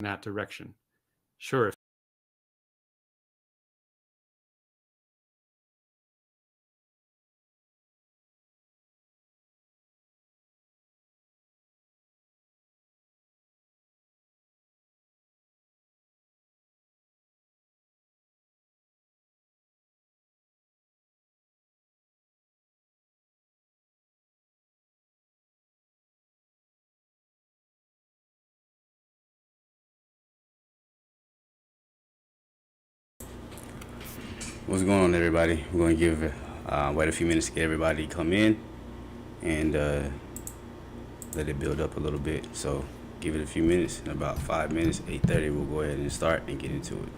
that direction. Sure, if What's going on, everybody? We're going to give wait a few minutes to get everybody to come in and let it build up a little bit. So give it a few minutes. In about 5 minutes, 8:30, we'll go ahead and start and get into it.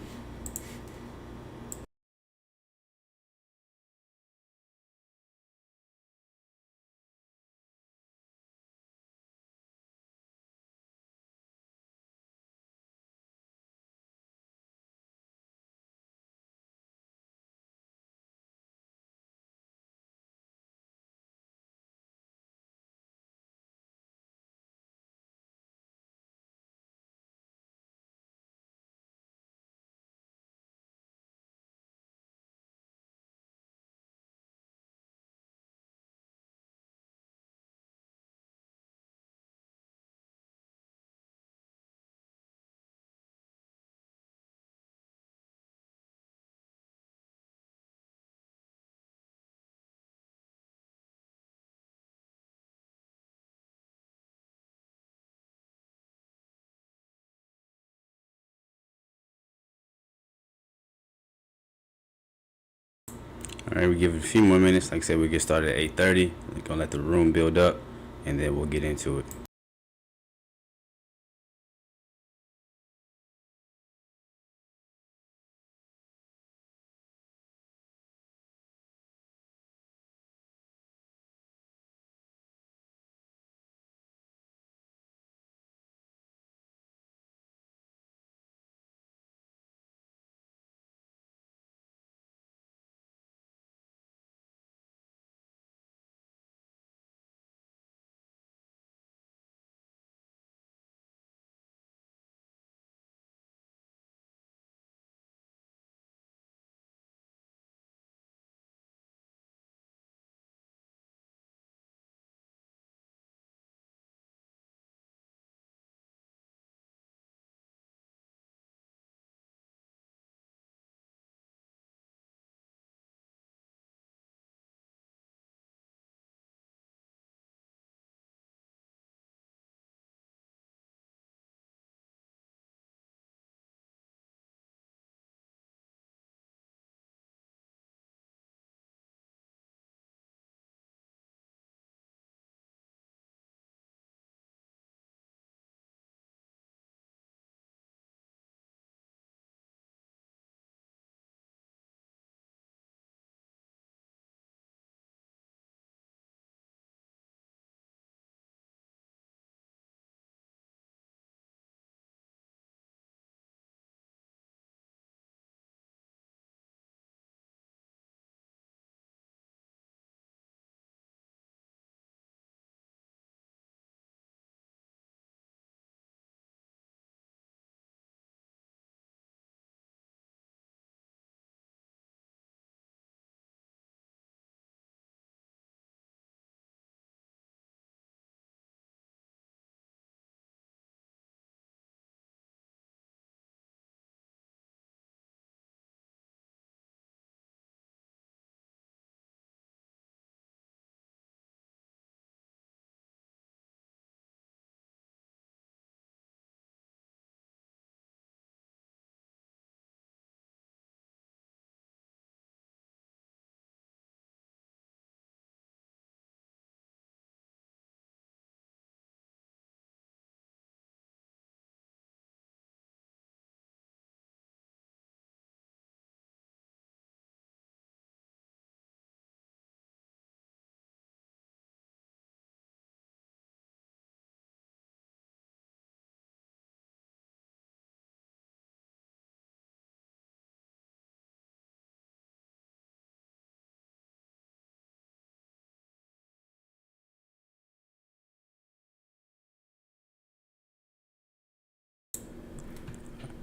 All right, we give it a few more minutes. Like I said, we get started at 8:30. We're gonna let the room build up, and then we'll get into it.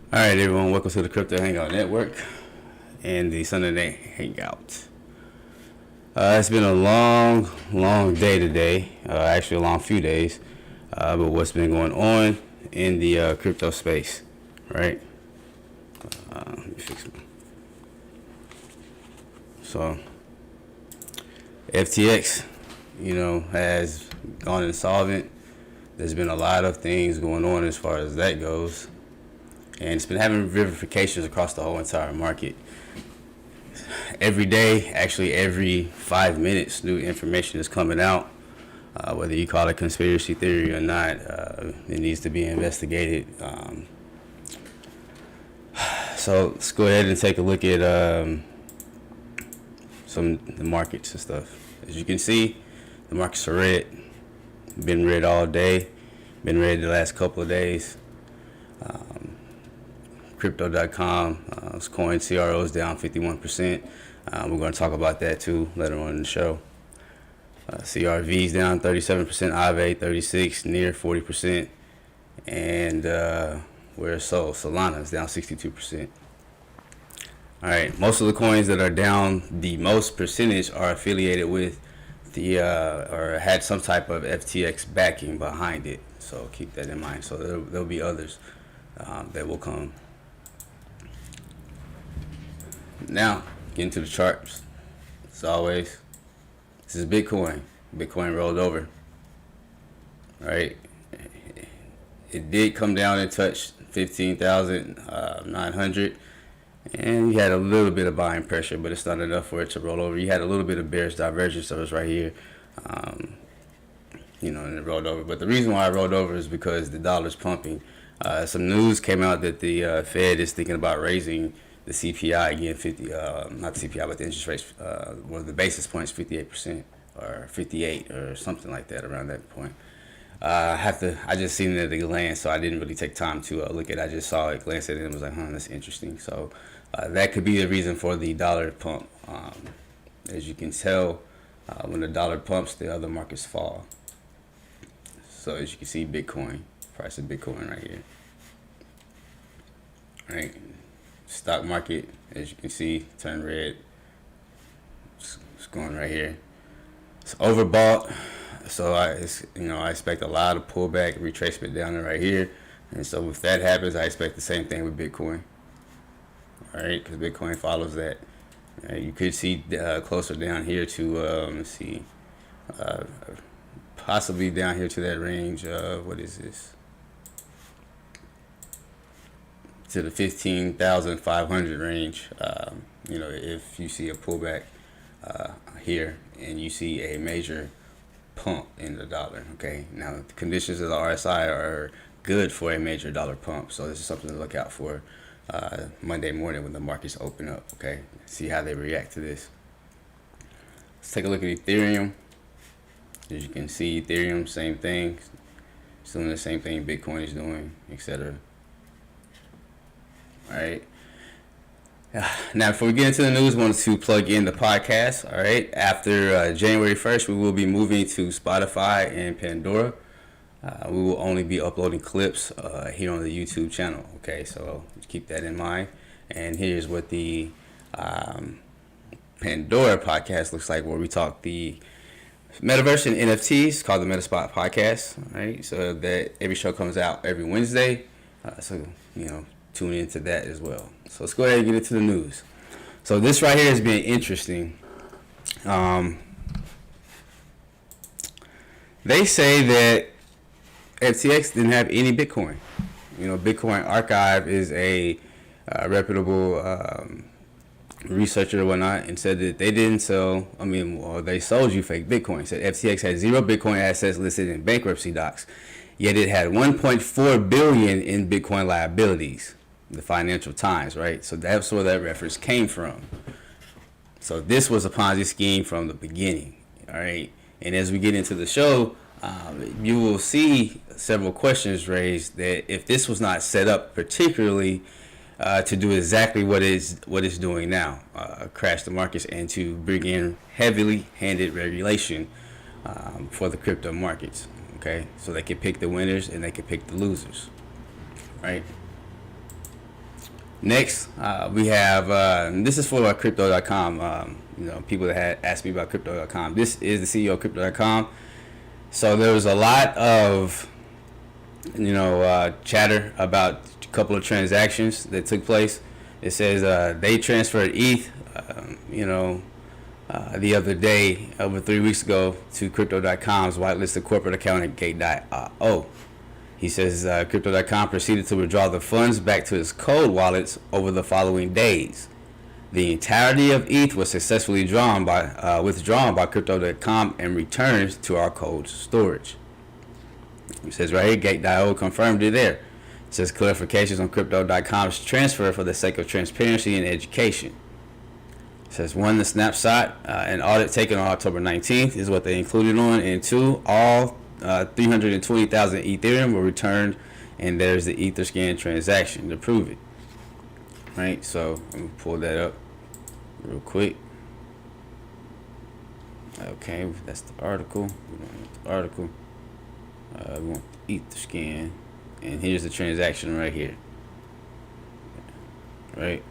All right, everyone, welcome to the Crypto Hangout Network and the Sunday Hangout. It's been a long day today, actually a long few days, but what's been going on in the crypto space, right? Let me fix it. So, FTX, has gone insolvent. There's been a lot of things going on as far as that goes. And it's been having ramifications across the whole entire market. Every day, actually every 5 minutes, new information is coming out. Whether you call it conspiracy theory or not, it needs to be investigated. So let's go ahead and take a look at some of the markets and stuff. As you can see, the markets are red. Been red all day. Been red the last couple of days. Crypto.com, coin CRO is down 51%. We're going to talk about that too later on in the show. CRV is down 37%, Aave 36%, near 40%, and where's Solana is down 62%. All right, most of the coins that are down the most percentage are affiliated with the or had some type of FTX backing behind it. So keep that in mind. So there'll be others that will come. Now, get into the charts. As always, this is Bitcoin. Bitcoin rolled over. All right. It did come down and touch 15,900. And you had a little bit of buying pressure, but it's not enough for it to roll over. You had a little bit of bearish divergence, so it's right here. And it rolled over. But the reason why I rolled over is because the dollar's pumping. Some news came out that the Fed is thinking about raising the CPI again, not the CPI, but the interest rates, one of the basis points, 58% or 58 or something like that around that point. I just seen it at a glance, so I didn't really take time to look at it. I just saw it, glanced at it, and was like, that's interesting. So that could be the reason for the dollar pump. As you can tell, when the dollar pumps, the other markets fall. So as you can see, Bitcoin, price of Bitcoin right here. Right. Stock market, as you can see, turned red. It's going right here. It's overbought, so I expect a lot of pullback, retracement down there right here. And so if that happens, I expect the same thing with Bitcoin. All right, because Bitcoin follows that. You could see closer down here to let's see, possibly down here to that range. What is this? To the 15,500 range. If you see a pullback here and you see a major pump in the dollar. Okay, now the conditions of the RSI are good for a major dollar pump, so this is something to look out for Monday morning when the markets open up. Okay, see how they react to this. Let's take a look at Ethereum. As you can see, Ethereum, same thing, it's doing the same thing Bitcoin is doing, etc. All right. Now, before we get into the news, I wanted to plug in the podcast. All right. After January 1st, we will be moving to Spotify and Pandora. We will only be uploading clips here on the YouTube channel. Okay. So keep that in mind. And here's what the Pandora podcast looks like, where we talk the metaverse and NFTs, called the Metaspot podcast. All right. So that every show comes out every Wednesday. Tune into that as well. So let's go ahead and get into the news. So this right here has been interesting. They say that FTX didn't have any Bitcoin. Bitcoin Archive is a reputable researcher or whatnot, and said that they didn't sell. They sold you fake Bitcoin. Said FTX had 0 Bitcoin assets listed in bankruptcy docs, yet it had 1.4 billion in Bitcoin liabilities. The Financial Times, right? So that's where that reference came from. So this was a Ponzi scheme from the beginning, all right? And as we get into the show, you will see several questions raised that if this was not set up particularly to do exactly what it's doing now, crash the markets, and to bring in heavily handed regulation for the crypto markets, okay? So they can pick the winners and they can pick the losers, right? Next, we have this is for crypto.com. People that had asked me about crypto.com. This is the CEO of crypto.com. So there was a lot of chatter about a couple of transactions that took place. It says they transferred ETH, the other day, over 3 weeks ago, to Crypto.com's whitelisted corporate account at Gate.io. He says Crypto.com proceeded to withdraw the funds back to its cold wallets over the following days. The entirety of ETH was successfully withdrawn by Crypto.com and returned to our cold storage. It says right here, Gate.io confirmed it there. It says clarifications on Crypto.com's transfer for the sake of transparency and education. It says one, the snapshot, an audit taken on October 19th is what they included on, and two, all 320,000 Ethereum were returned, and there's the Etherscan transaction to prove it. Right, so let me pull that up real quick. Okay, that's the article. We don't want the article. We want the Etherscan, and here's the transaction right here. Right,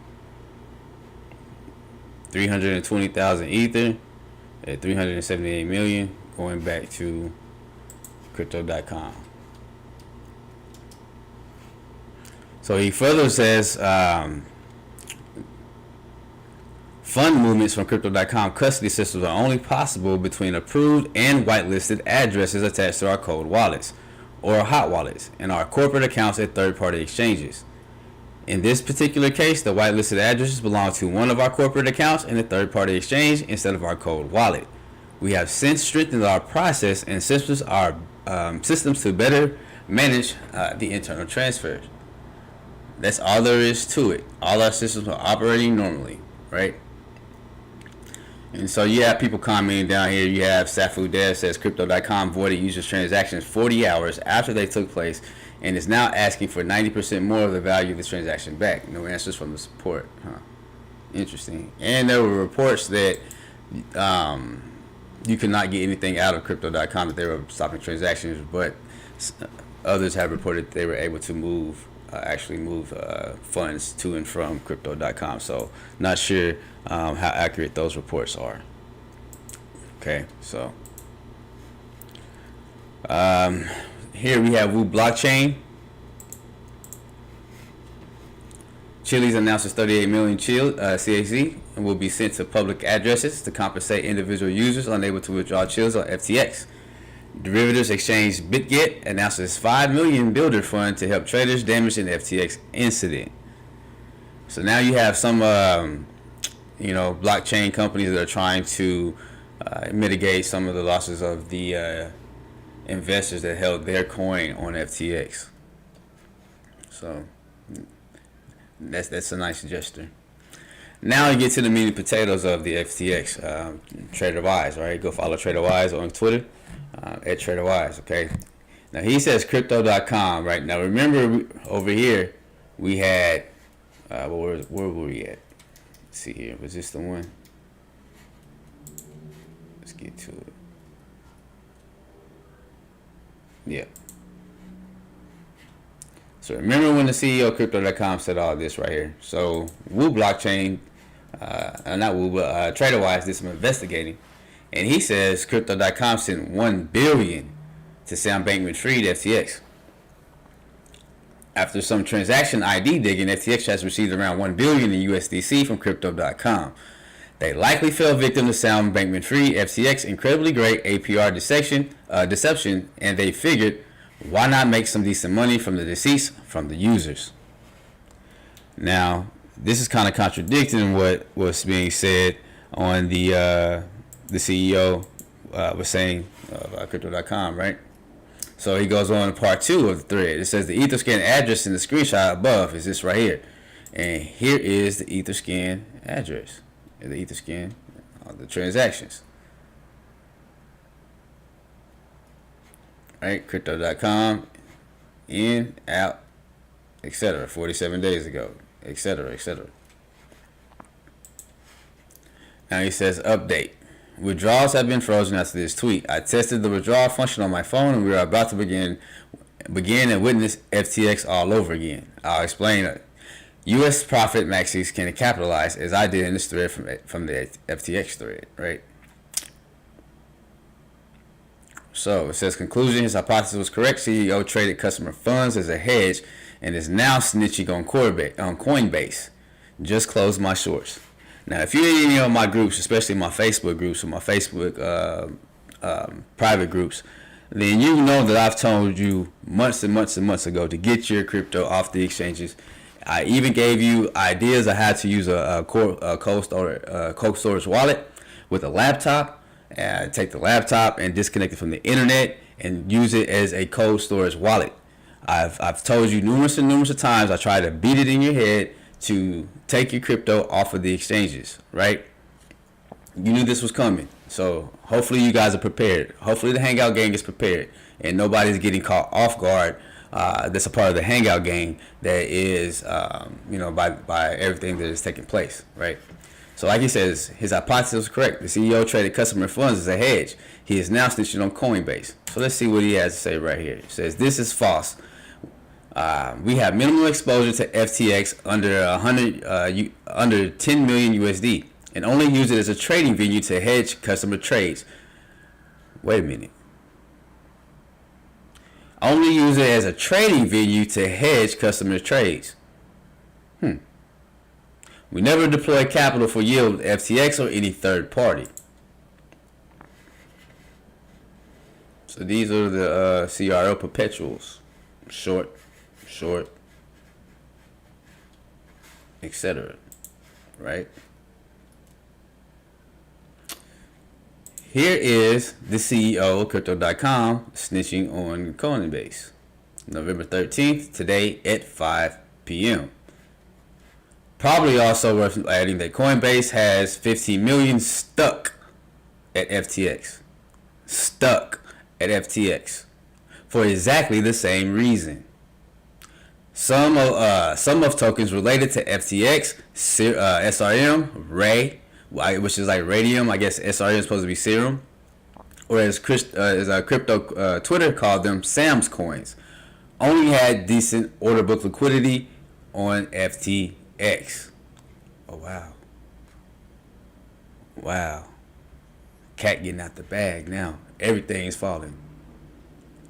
320,000 Ether at 378 million going back to Crypto.com. So he further says fund movements from Crypto.com custody systems are only possible between approved and whitelisted addresses attached to our cold wallets or hot wallets and our corporate accounts at third-party exchanges. In this particular case, the whitelisted addresses belong to one of our corporate accounts in a third-party exchange instead of our cold wallet. We have since strengthened our process and systems to better manage the internal transfers. That's all there is to it. All our systems are operating normally, right? And so you have people commenting down here. You have Safu Dev says Crypto.com voided users' transactions 40 hours after they took place and is now asking for 90% more of the value of the transaction back. No answers from the support. Interesting. And there were reports that you could not get anything out of Crypto.com, that they were stopping transactions, but others have reported that they were able to move funds to and from Crypto.com. So not sure how accurate those reports are. Okay, so here we have Wu Blockchain. Chile's announces 38 million CAC and will be sent to public addresses to compensate individual users unable to withdraw chills on FTX. Derivatives exchange BitGet announces 5 million builder fund to help traders damaged in FTX incident. So now you have some, blockchain companies that are trying to mitigate some of the losses of the investors that held their coin on FTX. So that's a nice gesture. Now you get to the meat and potatoes of the FTX. TraderWise, right? Go follow TraderWise on Twitter. At TraderWise, okay? Now he says Crypto.com, right? Now remember over here we had, where were we at? Let's see here. Was this the one? Let's get to it. Yeah. So remember when the CEO of Crypto.com said all this right here. So Wu Blockchain, not Wu, but TraderWise did some investigating. And he says Crypto.com sent $1 billion to Sam Bankman-Fried FTX. After some transaction ID digging, FTX has received around $1 billion in USDC from Crypto.com. They likely fell victim to Sam Bankman-Fried FTX incredibly great APR deception, and they figured, why not make some decent money from the deceits from the users? Now, this is kind of contradicting what was being said on the CEO was saying about Crypto.com, right? So he goes on to part 2 of the thread. It says the Etherscan address in the screenshot above is this right here. And here is the Etherscan address. The Etherscan, the transactions. Right? Crypto.com, in, out, etc. 47 days ago, etc., etc. Now he says update. Withdrawals have been frozen after this tweet. I tested the withdrawal function on my phone and we are about to begin and witness FTX all over again. I'll explain it. U.S. profit maxis can capitalize, as I did in this thread from the FTX thread, right? So it says, conclusion, his hypothesis was correct. CEO traded customer funds as a hedge and is now snitching on Coinbase. Just closed my shorts. Now, if you're in any of my groups, especially my Facebook groups or my Facebook private groups, then you know that I've told you months and months and months ago to get your crypto off the exchanges. I even gave you ideas on how to use a cold storage wallet with a laptop. Take the laptop and disconnect it from the internet and use it as a cold storage wallet. I've told you numerous and numerous of times. I try to beat it in your head to take your crypto off of the exchanges, right? You knew this was coming. So hopefully you guys are prepared. Hopefully the Hangout gang is prepared and nobody's getting caught off guard. That's a part of the Hangout gang that is, by everything that is taking place, right? So like he says, his hypothesis was correct. The CEO traded customer funds as a hedge. He is now snitching on Coinbase. So let's see what he has to say right here. He says, this is false. We have minimal exposure to FTX under 10 million USD and only use it as a trading venue to hedge customer trades. Wait a minute. Only use it as a trading venue to hedge customer trades. We never deploy capital for yield FTX or any third party. So these are the CRO perpetuals. Short, etc. Right? Here is the CEO of Crypto.com snitching on Coinbase. November 13th, today at 5 p.m. Probably also worth adding that Coinbase has 15 million stuck at FTX. Stuck at FTX. For exactly the same reason. Some of tokens related to FTX, SRM, Ray, which is like radium. I guess SRM is supposed to be serum. Or as crypto Twitter called them, Sam's coins. Only had decent order book liquidity on FTX. Oh, wow. Wow. Cat getting out the bag now. Everything's falling.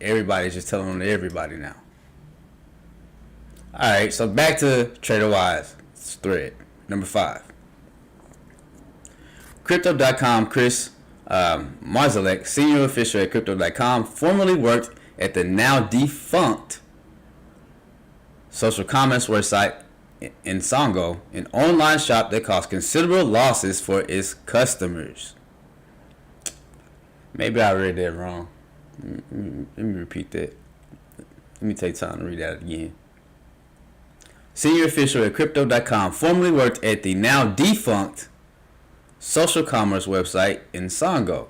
Everybody's just telling on everybody now. Alright, so back to TraderWise thread. Number 5. Crypto.com Chris Marzalek, senior official at Crypto.com, formerly worked at the now defunct social commerce website Nsongo, an online shop that caused considerable losses for its customers. Maybe I read that wrong. Let me repeat that. Let me take time to read that again. Senior official at Crypto.com formerly worked at the now defunct social commerce website Nsongo,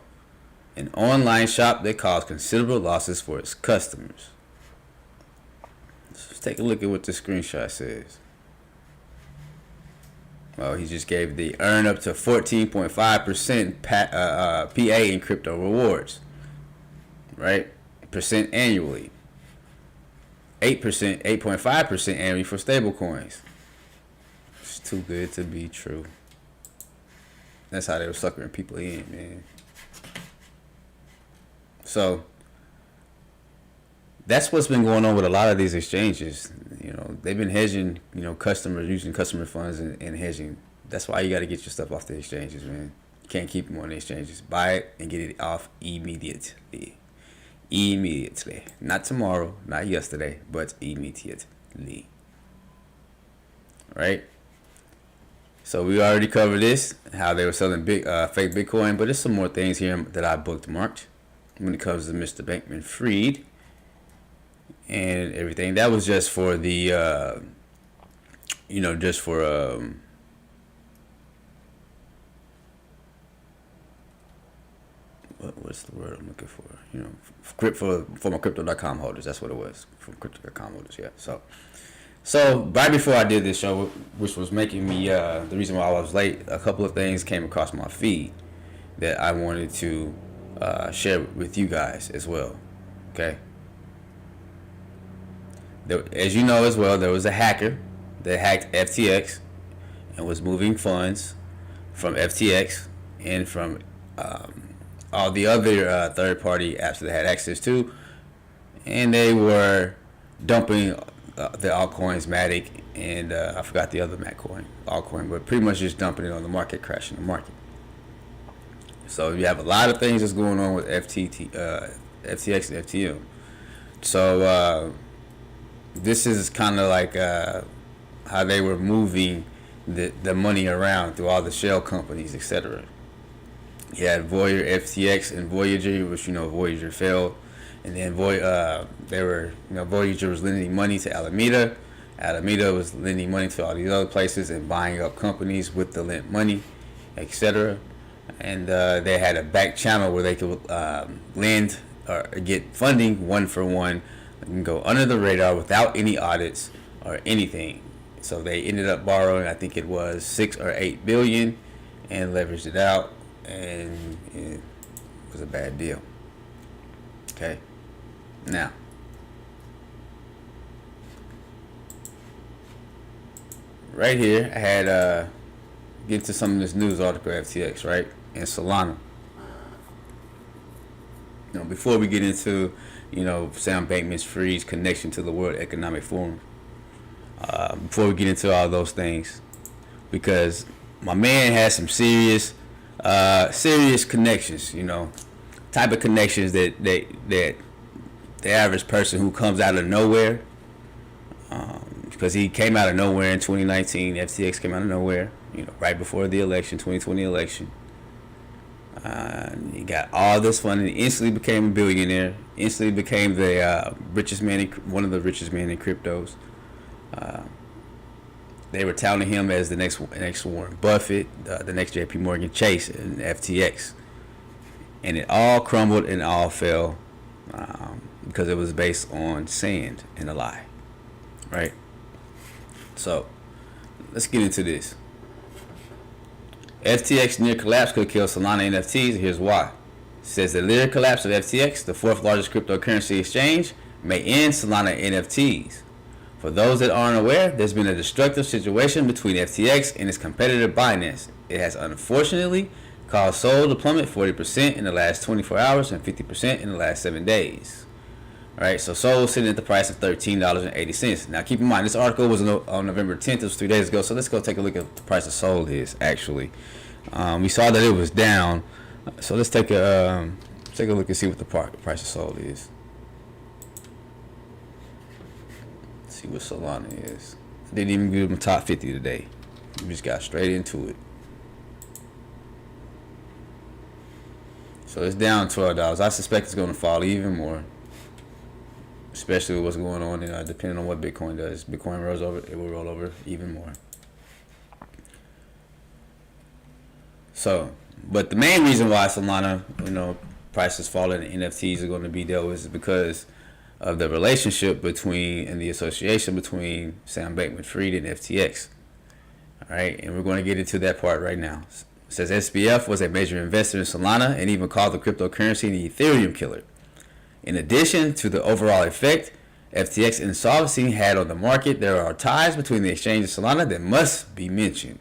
an online shop that caused considerable losses for its customers. Let's take a look at what the screenshot says. Well, he just gave the earn up to 14.5% PA in crypto rewards, right? Percent annually. 8.5% annually for stable coins. It's too good to be true. That's how they were suckering people in, man. So that's what's been going on with a lot of these exchanges. You know, they've been hedging, customers, using customer funds and hedging. That's why you got to get your stuff off the exchanges, man. You can't keep them on the exchanges. Buy it and get it off immediately. Immediately. Not tomorrow, not yesterday, but immediately. Right? So we already covered this, how they were selling fake Bitcoin, but there's some more things here that I bookmarked when it comes to Mr. Bankman-Fried and everything. That was just for the, what's the word I'm looking for? For my Crypto.com holders. That's what it was. For Crypto.com holders, yeah. So right before I did this show, which was making me, the reason why I was late, a couple of things came across my feed that I wanted to share with you guys as well. Okay. As you know as well, there was a hacker that hacked FTX and was moving funds from FTX and from all the other third-party apps that they had access to, and they were dumping the altcoins Matic and I forgot the other altcoin, but pretty much just dumping it on the market, crashing the market. So you have a lot of things that's going on with FTX and FTM. So this is kind of like how they were moving the money around through all the shell companies, etc. You had Voyager, FTX, and Voyager, which Voyager failed, and then Voyager was lending money to Alameda. Alameda was lending money to all these other places and buying up companies with the lent money, etc. And they had a back channel where they could lend or get funding one for one and go under the radar without any audits or anything. So they ended up borrowing, I think it was 6 or 8 billion, and leveraged it out, and it was a bad deal. Okay, now right here I had get to some of this news article, FTX, right, and Solana. Before we get into Sam Bankman-Fried's connection to the World Economic Forum, before we get into all those things, because my man has some serious connections, type of connections that the average person who comes out of nowhere, because he came out of nowhere in 2019. FTX came out of nowhere, right before the election, 2020 election. He got all this funding. He instantly became a billionaire. Instantly became the richest man, one of the richest men in cryptos. They were touting him as the next Warren Buffett, the next J.P. Morgan Chase, and FTX. And it all crumbled and all fell because it was based on sand and a lie, right? So let's get into this. FTX near collapse could kill Solana Nfts. Here's why. It says the near collapse of FTX, the fourth largest cryptocurrency exchange, may end Solana Nfts. For those that aren't aware, there's been a destructive situation between FTX and its competitor Binance. It has unfortunately caused SOL to plummet 40% in the last 24 hours and 50% in the last 7 days. Alright, so SOL is sitting at the price of $13.80. Now keep in mind, this article was on November 10th, it was 3 days ago, so let's go take a look at what the price of SOL is actually. We saw that it was down, so let's take a look and see what the price of SOL is. Let's see what Solana is. Didn't even give them top 50 today. We just got straight into it. So it's down $12. I suspect it's going to fall even more, especially with what's going on. Depending on what Bitcoin does. Bitcoin rolls over, it will roll over even more. So, but the main reason why Solana, prices falling and NFTs are going to be dealt with is because of the relationship between and the association between Sam Bankman-Fried and FTX. All right, and we're going to get into that part right now. It says SBF was a major investor in Solana and even called the cryptocurrency the Ethereum killer. In addition to the overall effect FTX insolvency had on the market, there are ties between the exchange and Solana that must be mentioned.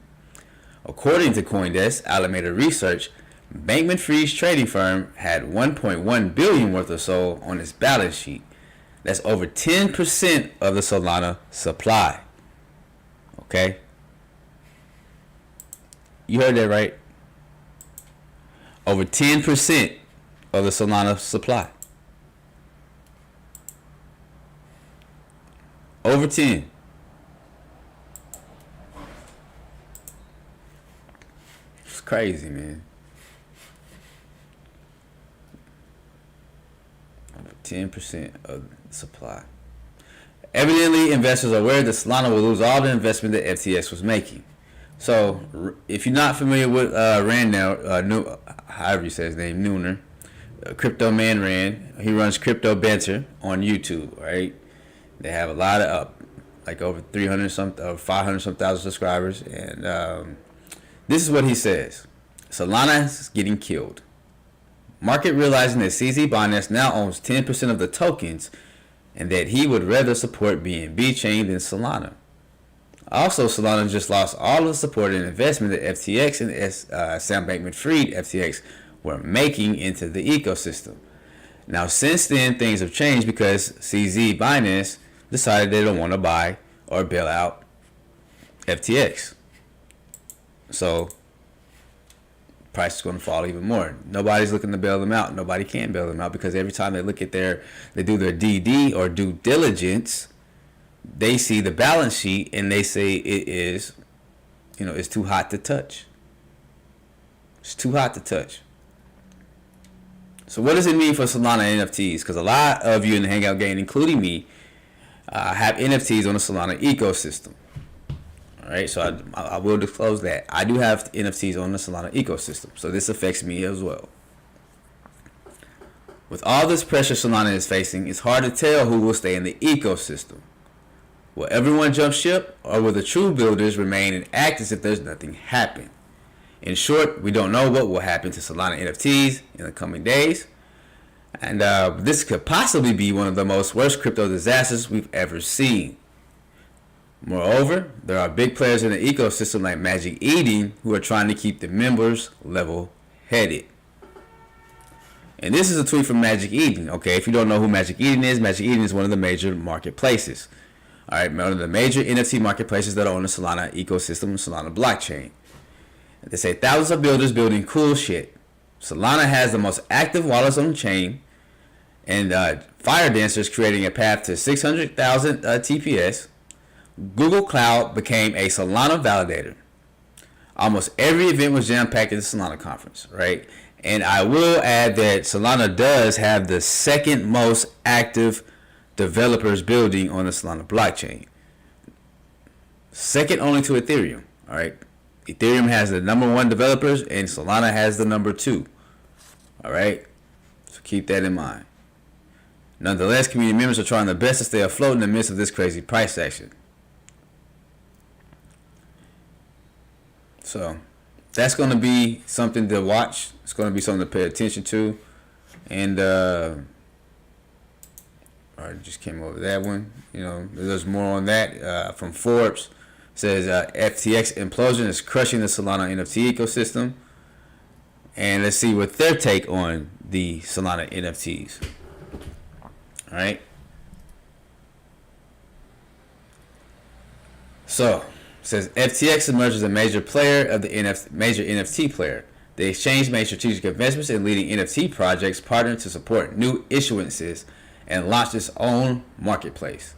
According to CoinDesk Alameda Research, Bankman-Fried's trading firm had $1.1 billion worth of SOL on its balance sheet. That's over 10% of the Solana supply. Okay? You heard that right? Over 10% of the Solana supply. Over 10. It's crazy, man. Over 10% of the supply. Evidently, investors are aware that Solana will lose all the investment that FTX was making. So, if you're not familiar with Rand, however you say his name, Nooner, Crypto Man Rand, he runs Crypto Banter on YouTube, right? They have a lot of like over 300 some or 500 some thousand subscribers, and this is what he says: Solana is getting killed. Market realizing that CZ Binance now owns 10% of the tokens, and that he would rather support BNB chain than Solana. Also, Solana just lost all of the support and investment that FTX and Sam Bankman-Fried FTX were making into the ecosystem. Now, since then, things have changed because CZ Binance decided they don't want to buy or bail out FTX. So, price is going to fall even more. Nobody's looking to bail them out. Nobody can bail them out because every time they look at they do their DD or due diligence, they see the balance sheet and they say it is, it's too hot to touch. It's too hot to touch. So what does it mean for Solana NFTs? Because a lot of you in the Hangout gang, including me, have NFTs on the Solana ecosystem. All right, so I will disclose that. I do have NFTs on the Solana ecosystem, so this affects me as well. With all this pressure Solana is facing, it's hard to tell who will stay in the ecosystem. Will everyone jump ship, or will the true builders remain and act as if there's nothing happened? In short, we don't know what will happen to Solana NFTs in the coming days, and this could possibly be one of the most worst crypto disasters we've ever seen. Moreover, there are big players in the ecosystem like Magic Eden who are trying to keep the members level-headed. And this is a tweet from Magic Eden. Okay, if you don't know who Magic Eden is one of the major marketplaces. All right, one of the major NFT marketplaces that are on the Solana ecosystem and Solana blockchain. They say thousands of builders building cool shit. Solana has the most active wallets on the chain, and Fire Dancers creating a path to 600,000 TPS. Google Cloud became a Solana validator. Almost every event was jam-packed at the Solana conference, right? And I will add that Solana does have the second most active developers building on the Solana blockchain. Second only to Ethereum, all right? Ethereum has the number 1 developers and Solana has the number 2, all right? So keep that in mind. Nonetheless, community members are trying their best to stay afloat in the midst of this crazy price action. So that's going to be something to watch. It's going to be something to pay attention to. And I just came over that one. There's more on that from Forbes. It says FTX implosion is crushing the Solana NFT ecosystem. And let's see what their take on the Solana NFTs. All right. So, it says FTX emerges as a major player of the major NFT player. The exchange made strategic investments in leading NFT projects, partnered to support new issuances, and launched its own marketplace.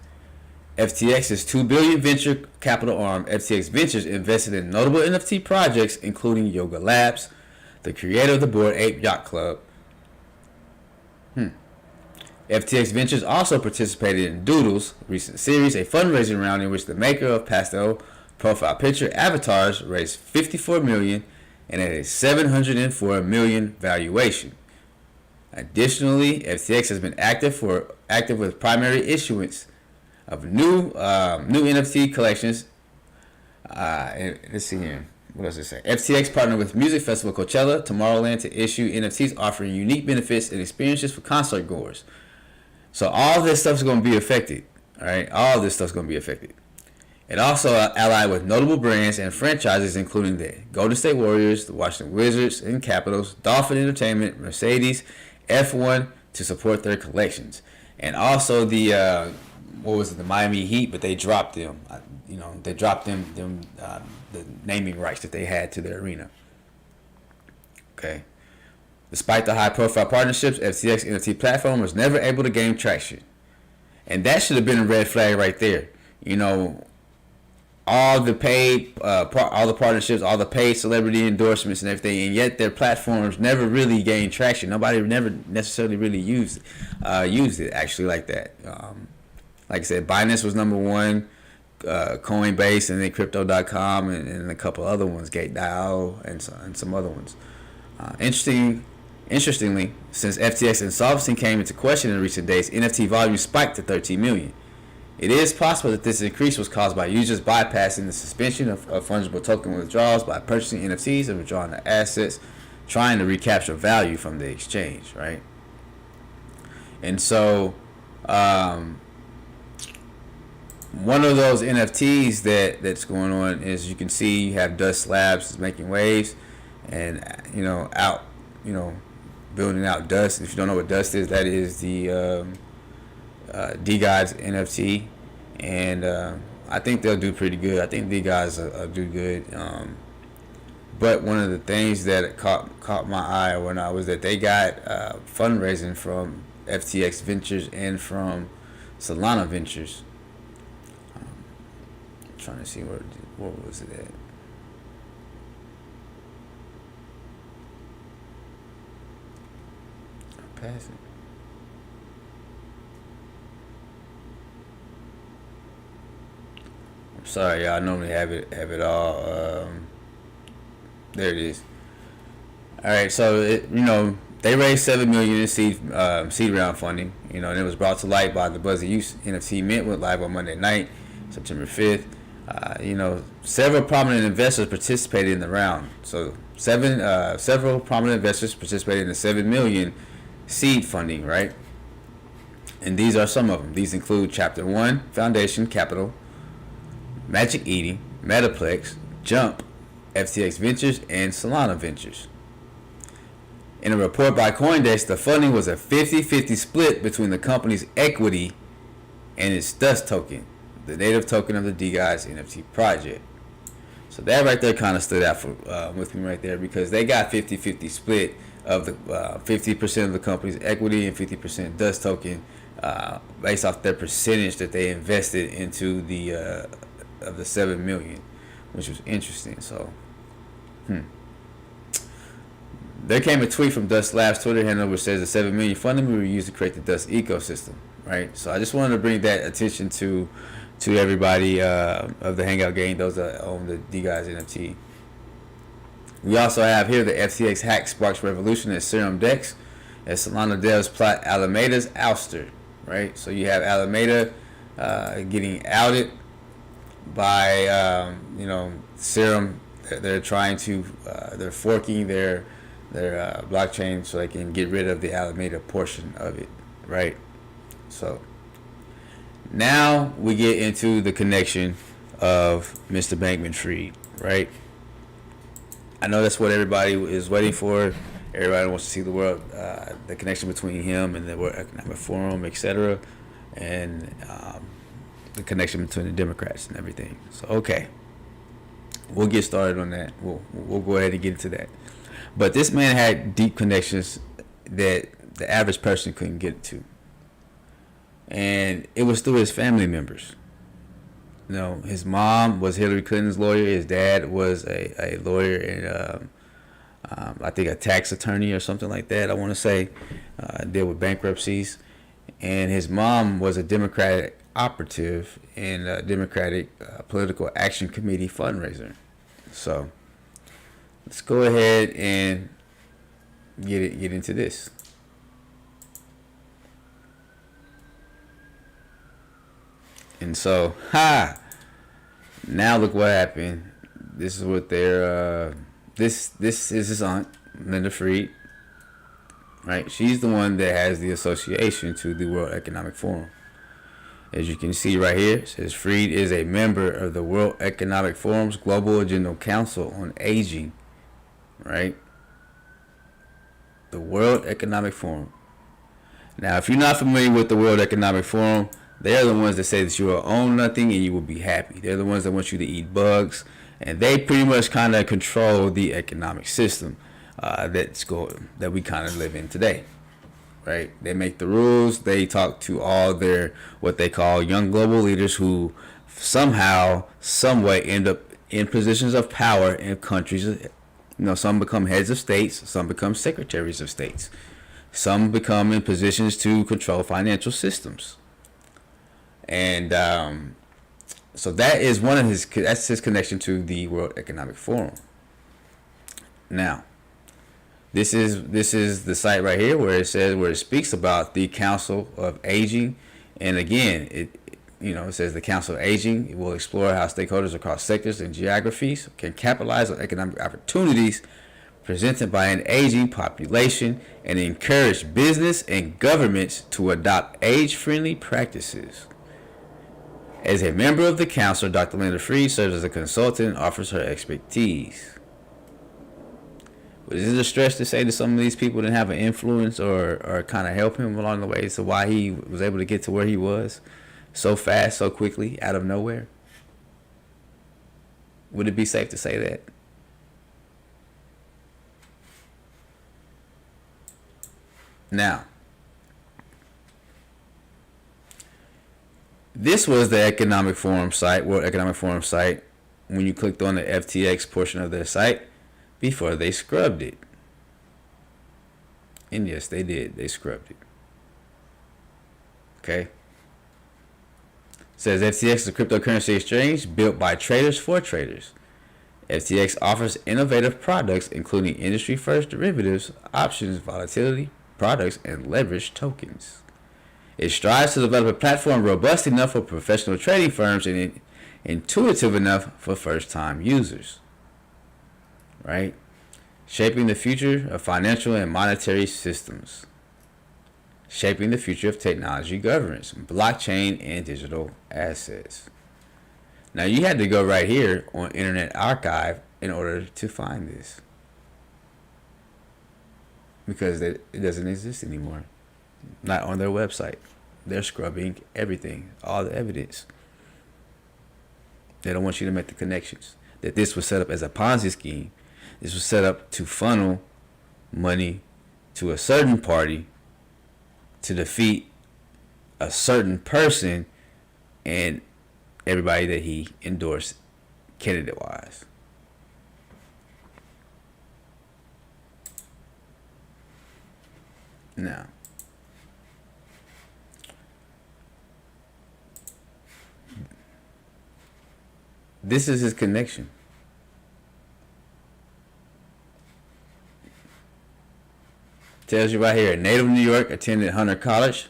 FTX's $2 billion venture capital arm, FTX Ventures, invested in notable NFT projects, including Yoga Labs, the creator of the Bored Ape Yacht Club. FTX Ventures also participated in Doodle's recent series, a fundraising round in which the maker of pastel profile picture avatars raised $54 million and at a $704 million valuation. Additionally, FTX has been active with primary issuance of new NFT collections. And let's see here. What does it say? FTX partnered with music festival Coachella, Tomorrowland to issue NFTs offering unique benefits and experiences for concert goers. So all this stuff is going to be affected. All right, all this stuff's going to be affected. It also allied with notable brands and franchises including the Golden State Warriors, the Washington Wizards and Capitals, Dolphin Entertainment, Mercedes, F1 to support their collections. And also the the Miami Heat, but they dropped them. They dropped them the naming rights that they had to their arena. Okay. Despite the high-profile partnerships, FTX NFT platform was never able to gain traction, and that should have been a red flag right there. All the paid, all the partnerships, all the paid celebrity endorsements and everything, and yet their platforms never really gained traction. Nobody never necessarily really used it actually like that. Like I said, Binance was number 1, Coinbase, and then Crypto.com, and a couple other ones, Gate.io, and some other ones. Interestingly, since FTX insolvency came into question in recent days, NFT volume spiked to 13 million. It is possible that this increase was caused by users bypassing the suspension of fungible token withdrawals by purchasing NFTs and withdrawing the assets, trying to recapture value from the exchange, right? And so, one of those NFTs that's going on is, you can see you have Dust Labs is making waves, and out, you know building out Dust. If you don't know what Dust is, that is the D God's NFT, and I think they'll do pretty good. I think D God's will do good. But one of the things that caught my eye when I was that they got fundraising from FTX Ventures and from Solana Ventures. I'm trying to see where was it at. Pass it. I'm sorry, y'all. I normally have it all. There it is. All right, so they raised $7 million in seed round funding. And it was brought to light by the Buzzy Use NFT Mint. Went live on Monday night, September 5th. Several prominent investors participated in the round. So several prominent investors participated in the $7 million seed funding, right? And these are some of them. These include Chapter 1 Foundation Capital, Magic Eden, Metaplex, Jump, FTX Ventures, and Solana Ventures. In a report by Coindesk, the funding was a 50-50 split between the company's equity and its Dust token, the native token of the DGuys NFT project. So that right there kind of stood out with me right there, because they got 50-50 split of the 50% of the company's equity and 50% Dust token, based off their percentage that they invested into the of the 7 million, which was interesting. So, there came a tweet from Dust Labs Twitter handle which says the 7 million funding will be used to create the Dust ecosystem. Right. So I just wanted to bring that attention to everybody of the Hangout Gang, those that own the D Guys NFT. We also have here the FTX hack sparks revolution at Serum Dex, as Solana devs plot Alameda's ouster. Right. So you have Alameda getting outed by Serum. They're trying to they're forking their blockchain so they can get rid of the Alameda portion of it, right? So now we get into the connection of Mr. Bankman-Fried, right? I know that's what everybody is waiting for. Everybody wants to see the connection between him and the World Economic Forum, etc., and the connection between the Democrats and everything. So okay, we'll get started on that. We'll go ahead and get into that. But this man had deep connections that the average person couldn't get to. And it was through his family members. His mom was Hillary Clinton's lawyer. His dad was a lawyer and I think a tax attorney or something like that, I want to say. Deal with bankruptcies. And his mom was a Democratic operative and a Democratic Political Action Committee fundraiser. So let's go ahead and get into this. And so, now look what happened. This is what they're this is his aunt, Linda Fried. Right? She's the one that has the association to the World Economic Forum. As you can see right here, it says Fried is a member of the World Economic Forum's Global Agenda Council on Aging. Right? The World Economic Forum. Now, if you're not familiar with the World Economic Forum, they're the ones that say that you will own nothing and you will be happy. They're the ones that want you to eat bugs, and they pretty much kind of control the economic system that we kind of live in today. Right? They make the rules. They talk to all their what they call young global leaders who somehow, some way end up in positions of power in countries. Some become heads of states, some become secretaries of states, some become in positions to control financial systems. And so that is that's his connection to the World Economic Forum. Now, this is the site right here where it speaks about the Council of Aging, and again, it says the Council of Aging will explore how stakeholders across sectors and geographies can capitalize on economic opportunities presented by an aging population and encourage business and governments to adopt age-friendly practices. As a member of the council, Dr. Linda Fried serves as a consultant and offers her expertise. But is it a stretch to say that some of these people didn't have an influence or kind of help him along the way to why he was able to get to where he was so fast, so quickly, out of nowhere? Would it be safe to say that? Now, this was the Economic Forum site, World Economic Forum site, when you clicked on the FTX portion of their site before they scrubbed it. And yes, they did. They scrubbed it. Okay. It says FTX is a cryptocurrency exchange built by traders for traders. FTX offers innovative products including industry-first derivatives, options, volatility products, and leveraged tokens. It strives to develop a platform robust enough for professional trading firms and intuitive enough for first-time users. Right? Shaping the future of financial and monetary systems. Shaping the future of technology governance, blockchain, and digital assets. Now, you had to go right here on Internet Archive in order to find this, because it doesn't exist anymore. Not on their website. They're scrubbing everything, all the evidence. They don't want you to make the connections. That this was set up as a Ponzi scheme. This was set up to funnel money to a certain party to defeat a certain person and everybody that he endorsed candidate-wise. Now, this is his connection. Tells you right here, a native of New York, attended Hunter College.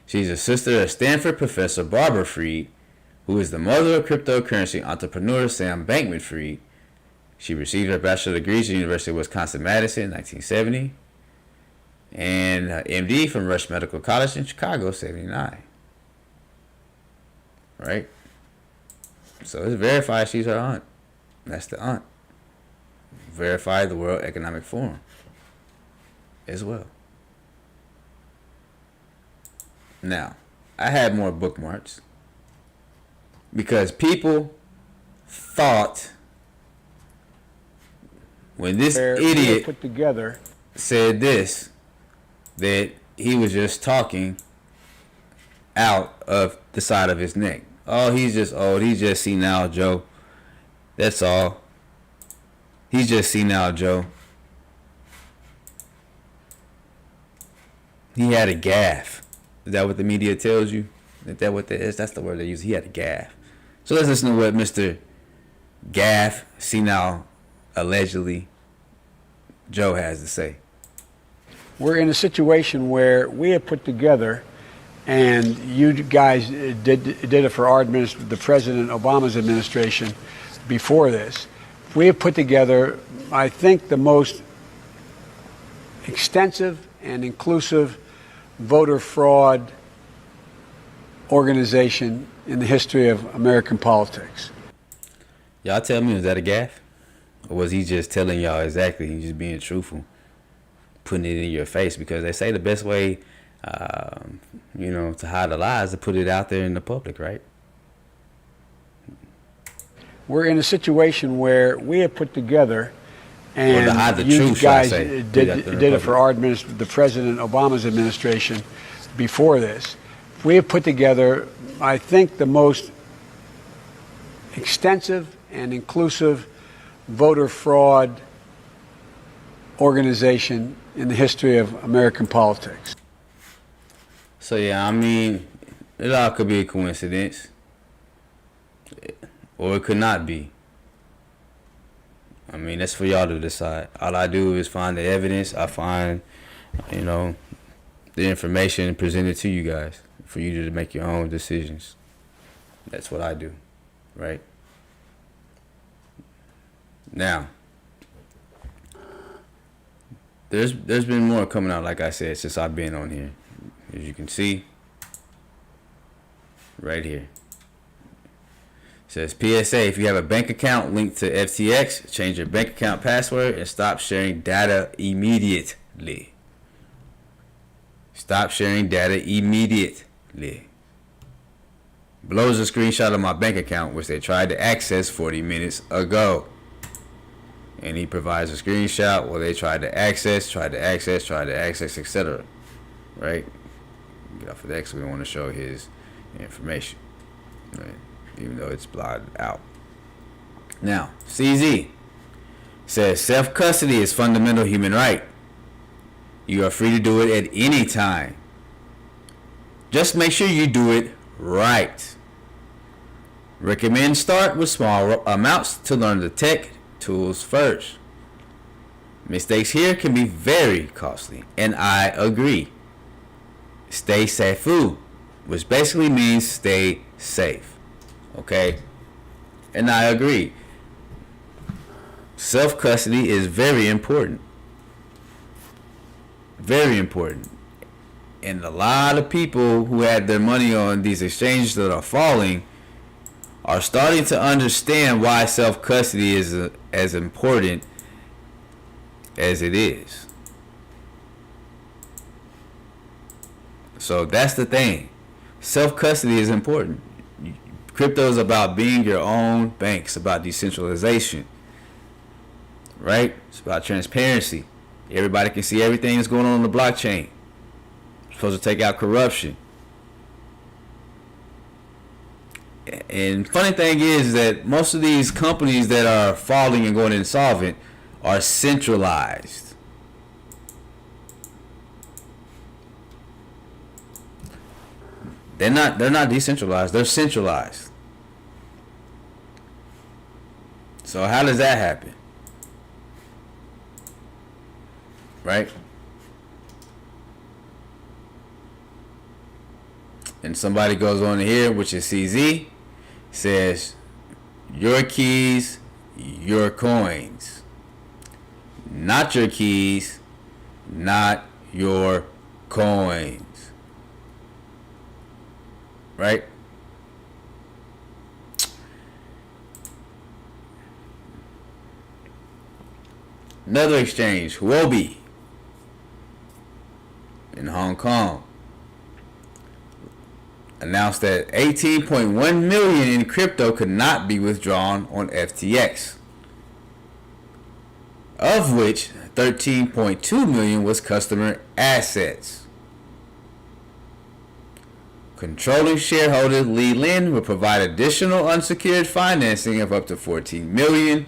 She's a sister of Stanford professor Barbara Fried, who is the mother of cryptocurrency entrepreneur Sam Bankman-Fried. She received her bachelor's degree at the University of Wisconsin-Madison in 1970. And MD from Rush Medical College in Chicago, 79. Right? So it's verified she's her aunt. That's the aunt. Verified the World Economic Forum as well. Now, I had more bookmarks because people thought when this idiot put together said this, that he was just talking out of the side of his neck. Oh, he's just old. He's just senile Joe. That's all. He's just senile Joe. He had a gaffe. Is that what the media tells you? Is that what that is? That's the word they use. He had a gaffe. So let's listen to what Mr. Gaff, senile, allegedly, Joe has to say. We're in a situation where we have put together, and you guys did it for our administration, the President Obama's administration before this. We have put together, I think, the most extensive and inclusive voter fraud organization in the history of American politics. Y'all tell me, was that a gaffe? Or was he just telling y'all exactly? He's just being truthful, putting it in your face, because they say the best way, to hide a lie is to put it out there in the public, right? We're in a situation where we have put together, and to hide the you truth, guys should I say, did it for our the President Obama's administration before this. We have put together, I think, the most extensive and inclusive voter fraud organization in the history of American politics. So yeah, I mean, it all could be a coincidence, or it could not be. I mean, that's for y'all to decide. All I do is find the evidence. I find, the information presented to you guys for you to make your own decisions. That's what I do, right? Now, there's been more coming out, like I said, since I've been on here. As you can see, right here, Says PSA, if you have a bank account linked to FTX, change your bank account password and stop sharing data immediately. Stop sharing data immediately. Blows a screenshot of my bank account, which they tried to access 40 minutes ago. And he provides a screenshot where they tried to access, etc. Right? Get off of that because we don't want to show his information. Right? Even though it's blotted out. Now, CZ says self-custody is fundamental human right. You are free to do it at any time. Just make sure you do it right. Recommend start with small amounts to learn the tech tools first. Mistakes here can be very costly, and I agree. Stay safe, which basically means stay safe. Okay? And I agree. Self-custody is very important. Very important. And a lot of people who had their money on these exchanges that are falling are starting to understand why self-custody is as important as it is. So that's the thing. Self-custody is important. Crypto is about being your own bank. It's about decentralization. Right? It's about transparency. Everybody can see everything that's going on the blockchain. It's supposed to take out corruption. And funny thing is that most of these companies that are falling and going insolvent are centralized. They're not decentralized, they're centralized. So how does that happen? Right? And somebody goes on here, which is CZ, says, your keys, your coins. Not your keys, not your coins. Right? Another exchange, Huobi, in Hong Kong, announced that 18.1 million in crypto could not be withdrawn on FTX, of which 13.2 million was customer assets. Controlling shareholder Li Lin will provide additional unsecured financing of up to 14 million,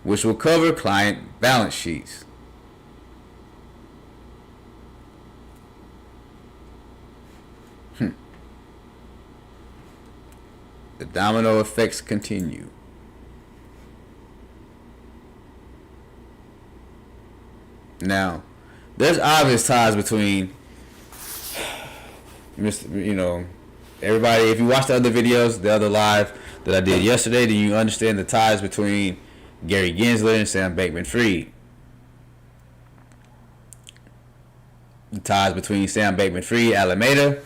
which will cover client balance sheets. The domino effects continue. Now, there's obvious ties between, everybody. If you watch the other videos, the other live that I did yesterday, then you understand the ties between Gary Gensler and Sam Bankman-Fried. The ties between Sam Bankman-Fried, Alameda,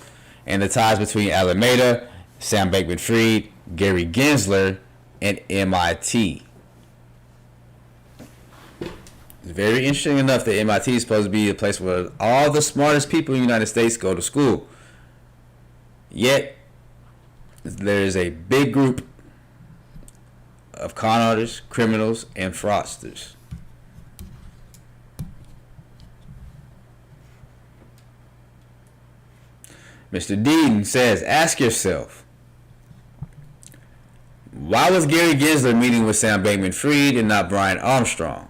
and the ties between Alameda, Sam Bankman-Fried, Gary Gensler, and MIT. It's very interesting enough that MIT is supposed to be a place where all the smartest people in the United States go to school. Yet, there is a big group of con artists, criminals, and fraudsters. Mr. Dean says, ask yourself, why was Gary Gensler meeting with Sam Bankman-Fried and not Brian Armstrong?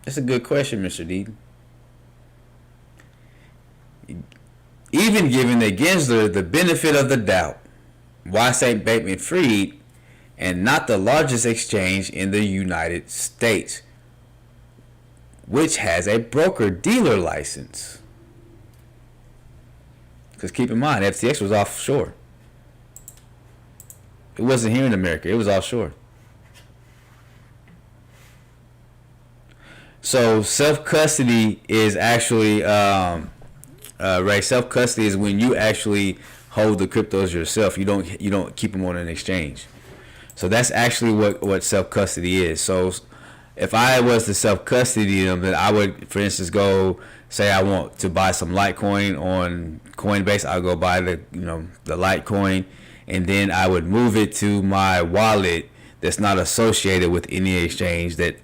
That's a good question, Mr. Dean. Even giving the Gensler the benefit of the doubt, why Sam Bankman-Fried and not the largest exchange in the United States, which has a broker-dealer license? Because keep in mind, FTX was offshore. It wasn't here in America. It was offshore. So self-custody is actually, Ray, self-custody is when you actually hold the cryptos yourself. You don't keep them on an exchange. So that's actually what self custody is. So if I was to self custody them, then I would, for instance, go say I want to buy some Litecoin on Coinbase. I'll go buy the Litecoin, and then I would move it to my wallet that's not associated with any exchange that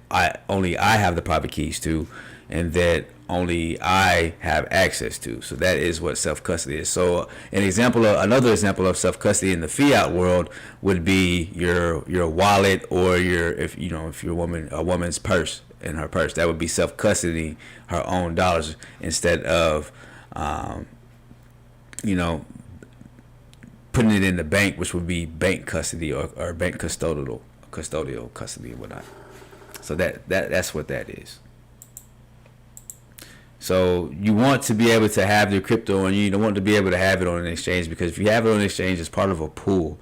only I have the private keys to, and that only I have access to. So that is what self custody is. So another example of self custody in the fiat world would be your wallet, or if you're a woman's purse, in her purse, that would be self custody her own dollars instead of putting it in the bank, which would be bank custody or bank custodial custody and whatnot. So that's what that is. So you want to be able to have your crypto on you. You don't want to be able to have it on an exchange, because if you have it on an exchange, it's part of a pool,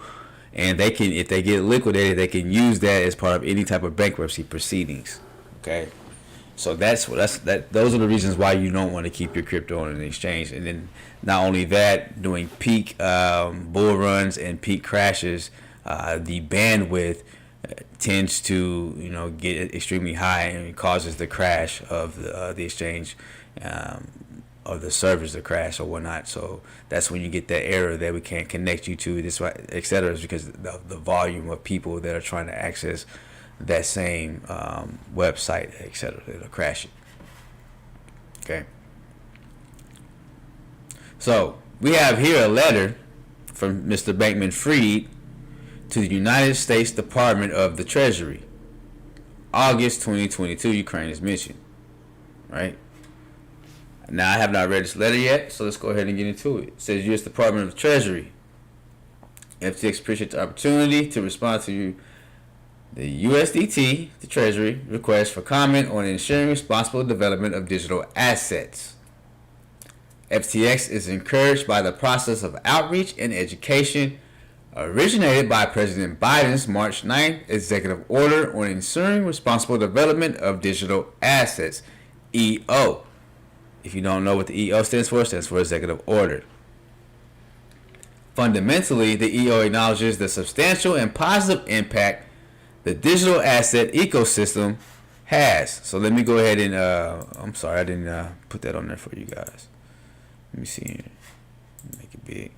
and if they get liquidated, they can use that as part of any type of bankruptcy proceedings. Okay, so those are the reasons why you don't want to keep your crypto on an exchange. And then not only that, doing peak bull runs and peak crashes, the bandwidth tends to get extremely high, and it causes the crash of the exchange, or the servers to crash or whatnot. So that's when you get that error that we can't connect you to this, etc. Is because the volume of people that are trying to access that same website, etc. It'll crash it. Okay. So we have here a letter from Mr. Bankman-Fried to the United States Department of the Treasury, August 2022. Ukraine is mentioned, right? Now, I have not read this letter yet, so let's go ahead and get into it. It says, U.S. Department of the Treasury, FTX appreciates the opportunity to respond to the USDT, the Treasury, request for comment on ensuring responsible development of digital assets. FTX is encouraged by the process of outreach and education originated by President Biden's March 9th executive order on ensuring responsible development of digital assets, EO. If you don't know what the EO stands for, it stands for executive order. Fundamentally, the EO acknowledges the substantial and positive impact the digital asset ecosystem has. So let me go ahead and, I'm sorry, I didn't put that on there for you guys. Let me see here. Make it big.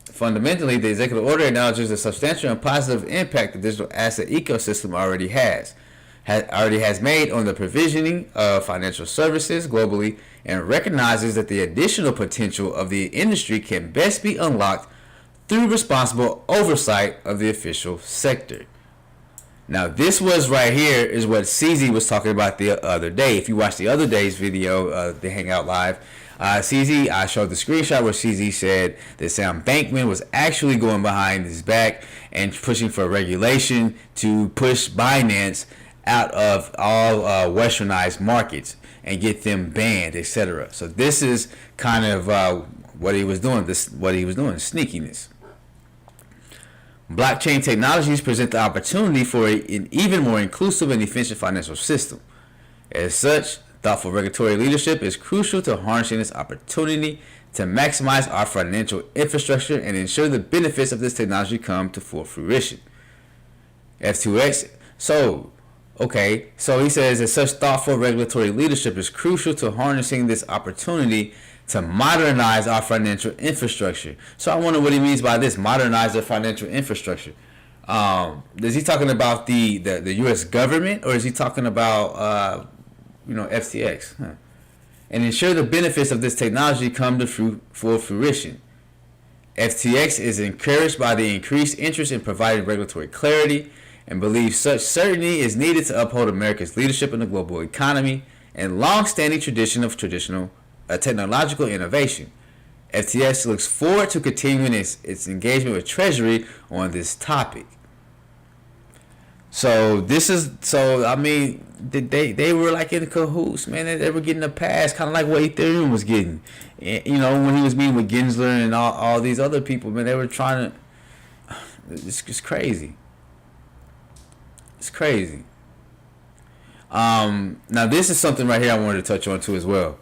Fundamentally, the executive order acknowledges the substantial and positive impact the digital asset ecosystem already has made on the provisioning of financial services globally, and recognizes that the additional potential of the industry can best be unlocked through responsible oversight of the official sector. Now, this was right here is what CZ was talking about the other day. If you watched the other day's video, the Hangout Live, CZ, I showed the screenshot where CZ said that Sam Bankman was actually going behind his back and pushing for regulation to push Binance out of all westernized markets and get them banned, etc. So this is kind of what he was doing. Sneakiness. Blockchain technologies present the opportunity for an even more inclusive and efficient financial system. As such, thoughtful regulatory leadership is crucial to harnessing this opportunity to maximize our financial infrastructure and ensure the benefits of this technology come to full fruition. F2X. So he says that such thoughtful regulatory leadership is crucial to harnessing this opportunity to modernize our financial infrastructure. So I wonder what he means by this, modernize the financial infrastructure. Is he talking about the U.S. government, or is he talking about FTX? And ensure the benefits of this technology come to full fruition. FTX is encouraged by the increased interest in providing regulatory clarity and believes such certainty is needed to uphold America's leadership in the global economy and long-standing tradition of technological innovation. FTX looks forward to continuing its engagement with Treasury on this topic. So they were like in cahoots, man. They were getting a pass, kind of like what Ethereum was getting. And, when he was meeting with Gensler and all these other people, man, they were trying to. It's crazy. It's crazy. Now this is something right here I wanted to touch on too as well.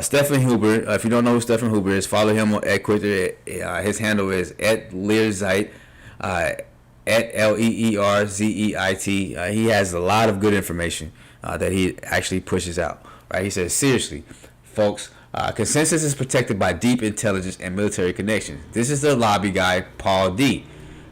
Stephen Huber. If you don't know who Stephen Huber is, follow him at Twitter. His handle is at Leerzeit, at Leerzeit. He has a lot of good information that he actually pushes out. Right? He says, seriously, folks, consensus is protected by deep intelligence and military connections. This is the lobby guy, Paul D.,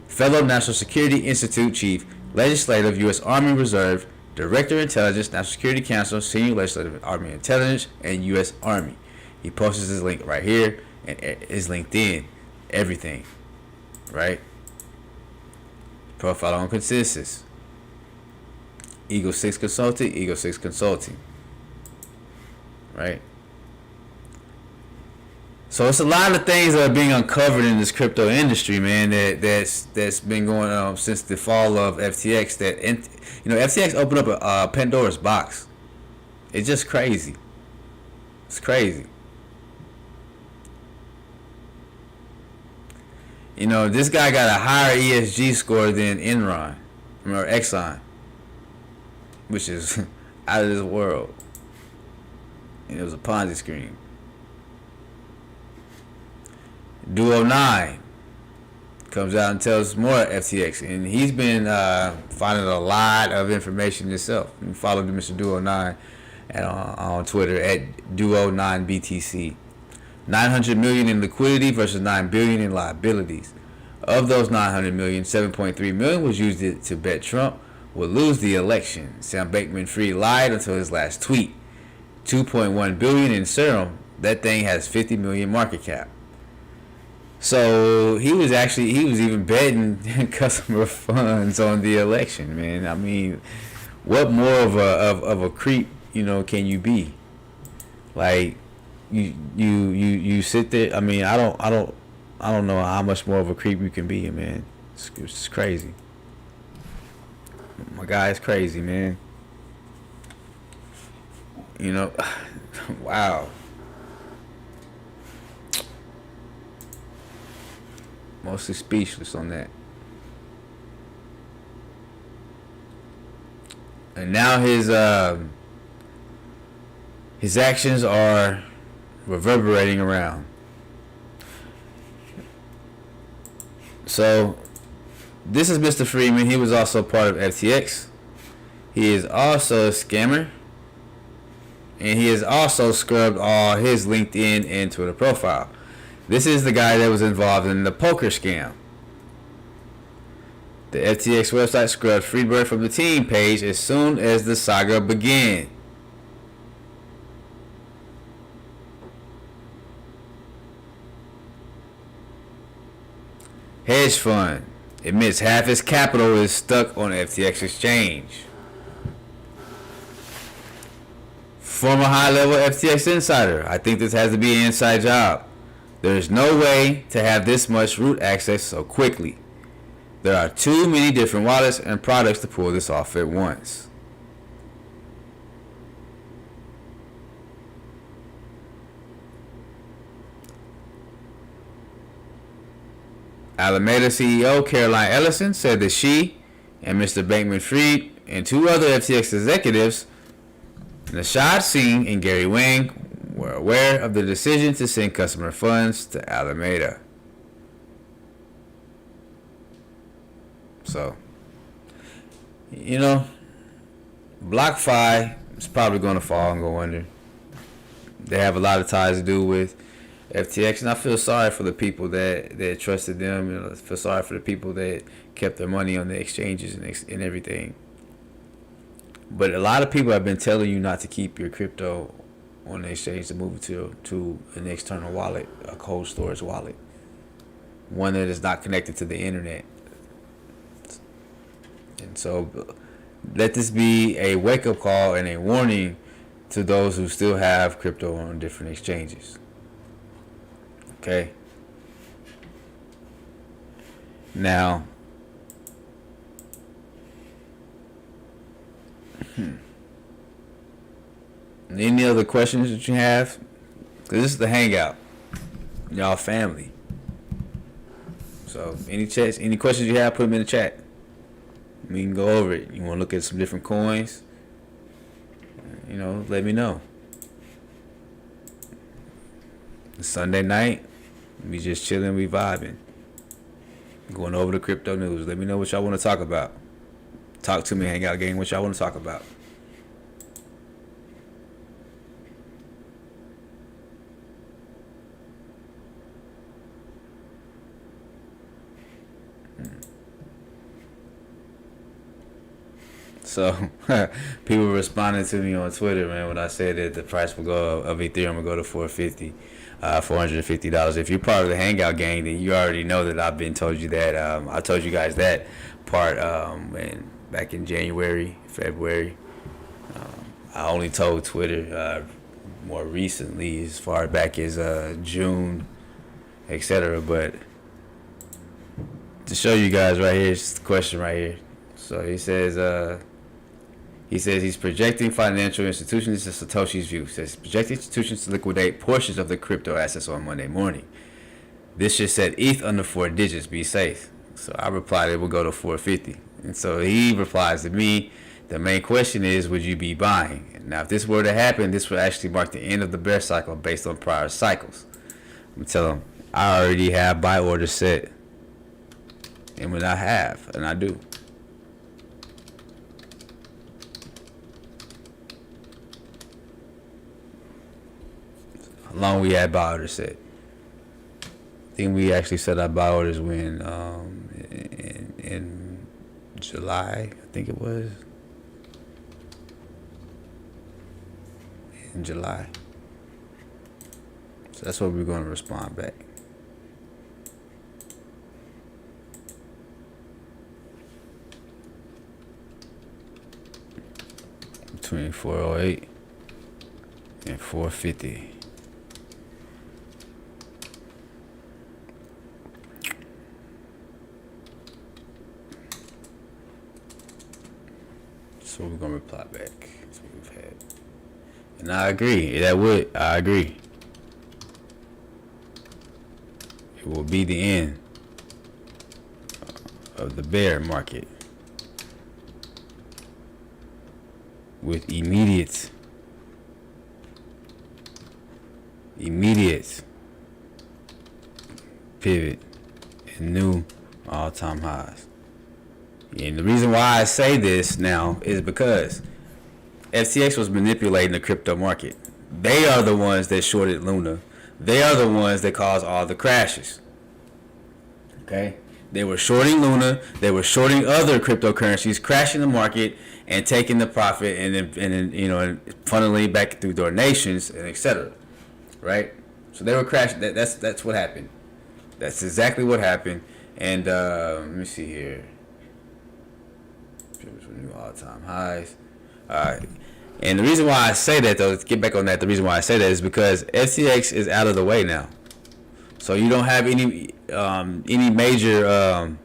fellow National Security Institute chief, legislative, U.S. Army Reserve, Director of Intelligence, National Security Council, Senior Legislative Army Intelligence, and U.S. Army. He posts his link right here, and his LinkedIn, everything, right? Profile on consensus. Eagle 6 Consulting, right? So it's a lot of things that are being uncovered in this crypto industry, man. That's been going on since the fall of FTX. FTX opened up a Pandora's box. It's just crazy. It's crazy. This guy got a higher ESG score than Enron or Exxon, which is out of this world. And it was a Ponzi scheme. Duo 9 comes out and tells more FTX, and he's been finding a lot of information himself. You follow Mr. Duo 9 on Twitter at Duo 9 BTC. 900 million in liquidity versus 9 billion in liabilities. Of those 900 million, 7.3 million was used to bet Trump would lose the election. Sam Bankman-Fried lied until his last tweet. 2.1 billion in serum. That thing has 50 million market cap. So he was even betting customer funds on the election, man. I mean, what more of a creep, can you be? Like, you sit there. I mean, I don't know how much more of a creep you can be, man. It's crazy. My guy is crazy, man. Wow. Mostly speechless on that. And now his actions are reverberating around. So this is Mr. Friedman. He was also part of FTX. He is also a scammer. And he has also scrubbed all his LinkedIn and Twitter profile. This is the guy that was involved in the poker scam. The FTX website scrubbed Friedberg from the team page as soon as the saga began. Hedge fund admits half its capital is stuck on FTX exchange. Former high-level FTX insider. I think this has to be an inside job. There is no way to have this much root access so quickly. There are too many different wallets and products to pull this off at once. Alameda CEO Caroline Ellison said that she and Mr. Bankman-Fried and two other FTX executives, Nashad Singh and Gary Wang, were aware of the decision to send customer funds to Alameda. So, BlockFi is probably going to fall and go under. They have a lot of ties to do with FTX, and I feel sorry for the people that trusted them. I feel sorry for the people that kept their money on the exchanges and everything. But a lot of people have been telling you not to keep your crypto on the exchange, to move it to an external wallet, a cold storage wallet, one that is not connected to the internet. And so let this be a wake-up call and a warning to those who still have crypto on different exchanges. Okay? Now, any other questions that you have? Because this is the hangout. Y'all family. So, any questions you have, put them in the chat. We can go over it. You want to look at some different coins? Let me know. Sunday night, we just chilling, we vibing. Going over the crypto news. Let me know what y'all want to talk about. Talk to me, Hangout Gang, what y'all want to talk about. So people responding to me on Twitter, man, when I said that the price will go of Ethereum will go to $450. If you're part of the Hangout Gang, then you already know that I've been told you that. I told you guys that part back in January, February. I only told Twitter more recently, as far back as June, etc. But to show you guys right here, it's the question right here. So he says he's projecting financial institutions to Satoshi's view. He says projecting institutions to liquidate portions of the crypto assets on Monday morning. This should set ETH under 4 digits. Be safe. So I replied it will go to 450. And so he replies to me, the main question is, would you be buying? Now, if this were to happen, this would actually mark the end of the bear cycle based on prior cycles. I'm telling him, I already have buy orders set. And when I have, and I do. How long we had buy orders set? I think we actually set our buy orders when in July, I think it was. In July. So that's what we're going to respond back. Between 408 and 450. So we're gonna reply back. That's what we've had. And I agree. I agree. It will be the end of the bear market with immediate pivot and new all-time highs. And the reason why I say this now is because FTX was manipulating the crypto market. They are the ones that shorted Luna. They are the ones that caused all the crashes. Okay? They were shorting Luna. They were shorting other cryptocurrencies, crashing the market and taking the profit and then funneling back through donations and etc. Right? So they were crashing. That's what happened. That's exactly what happened. And let me see here. New all-time highs. And the reason why I say that, though, let's get back on that. The reason why I say that is because FTX is out of the way now, so you don't have any major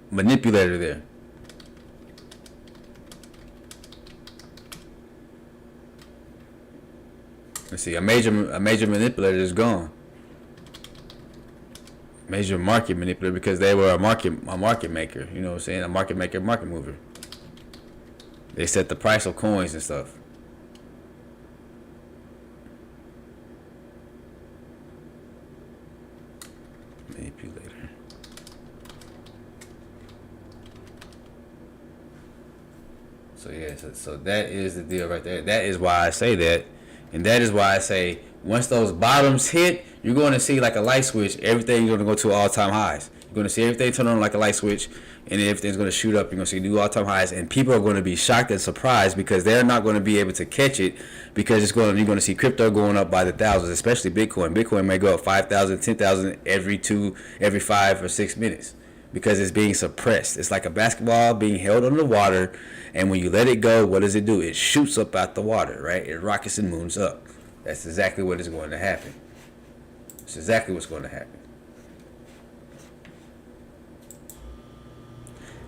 manipulator there. Let's see, a major manipulator is gone. Major market manipulator, because they were a market maker, you know what I'm saying? A market maker, market mover. They set the price of coins and stuff. Manipulator. So yeah, so that is the deal right there. That is why I say that. And that is why I say once those bottoms hit, you're going to see like a light switch. Everything's going to go to all-time highs. You're going to see everything turn on like a light switch, and everything's going to shoot up. You're going to see new all-time highs, and people are going to be shocked and surprised because they're not going to be able to catch it, because you're going to see crypto going up by the thousands, especially Bitcoin. Bitcoin may go up 5,000, 10,000 every 5 or 6 minutes because it's being suppressed. It's like a basketball being held under the water, and when you let it go, what does it do? It shoots up out the water, right? It rockets and moons up. That's exactly what is going to happen. It's exactly what's going to happen.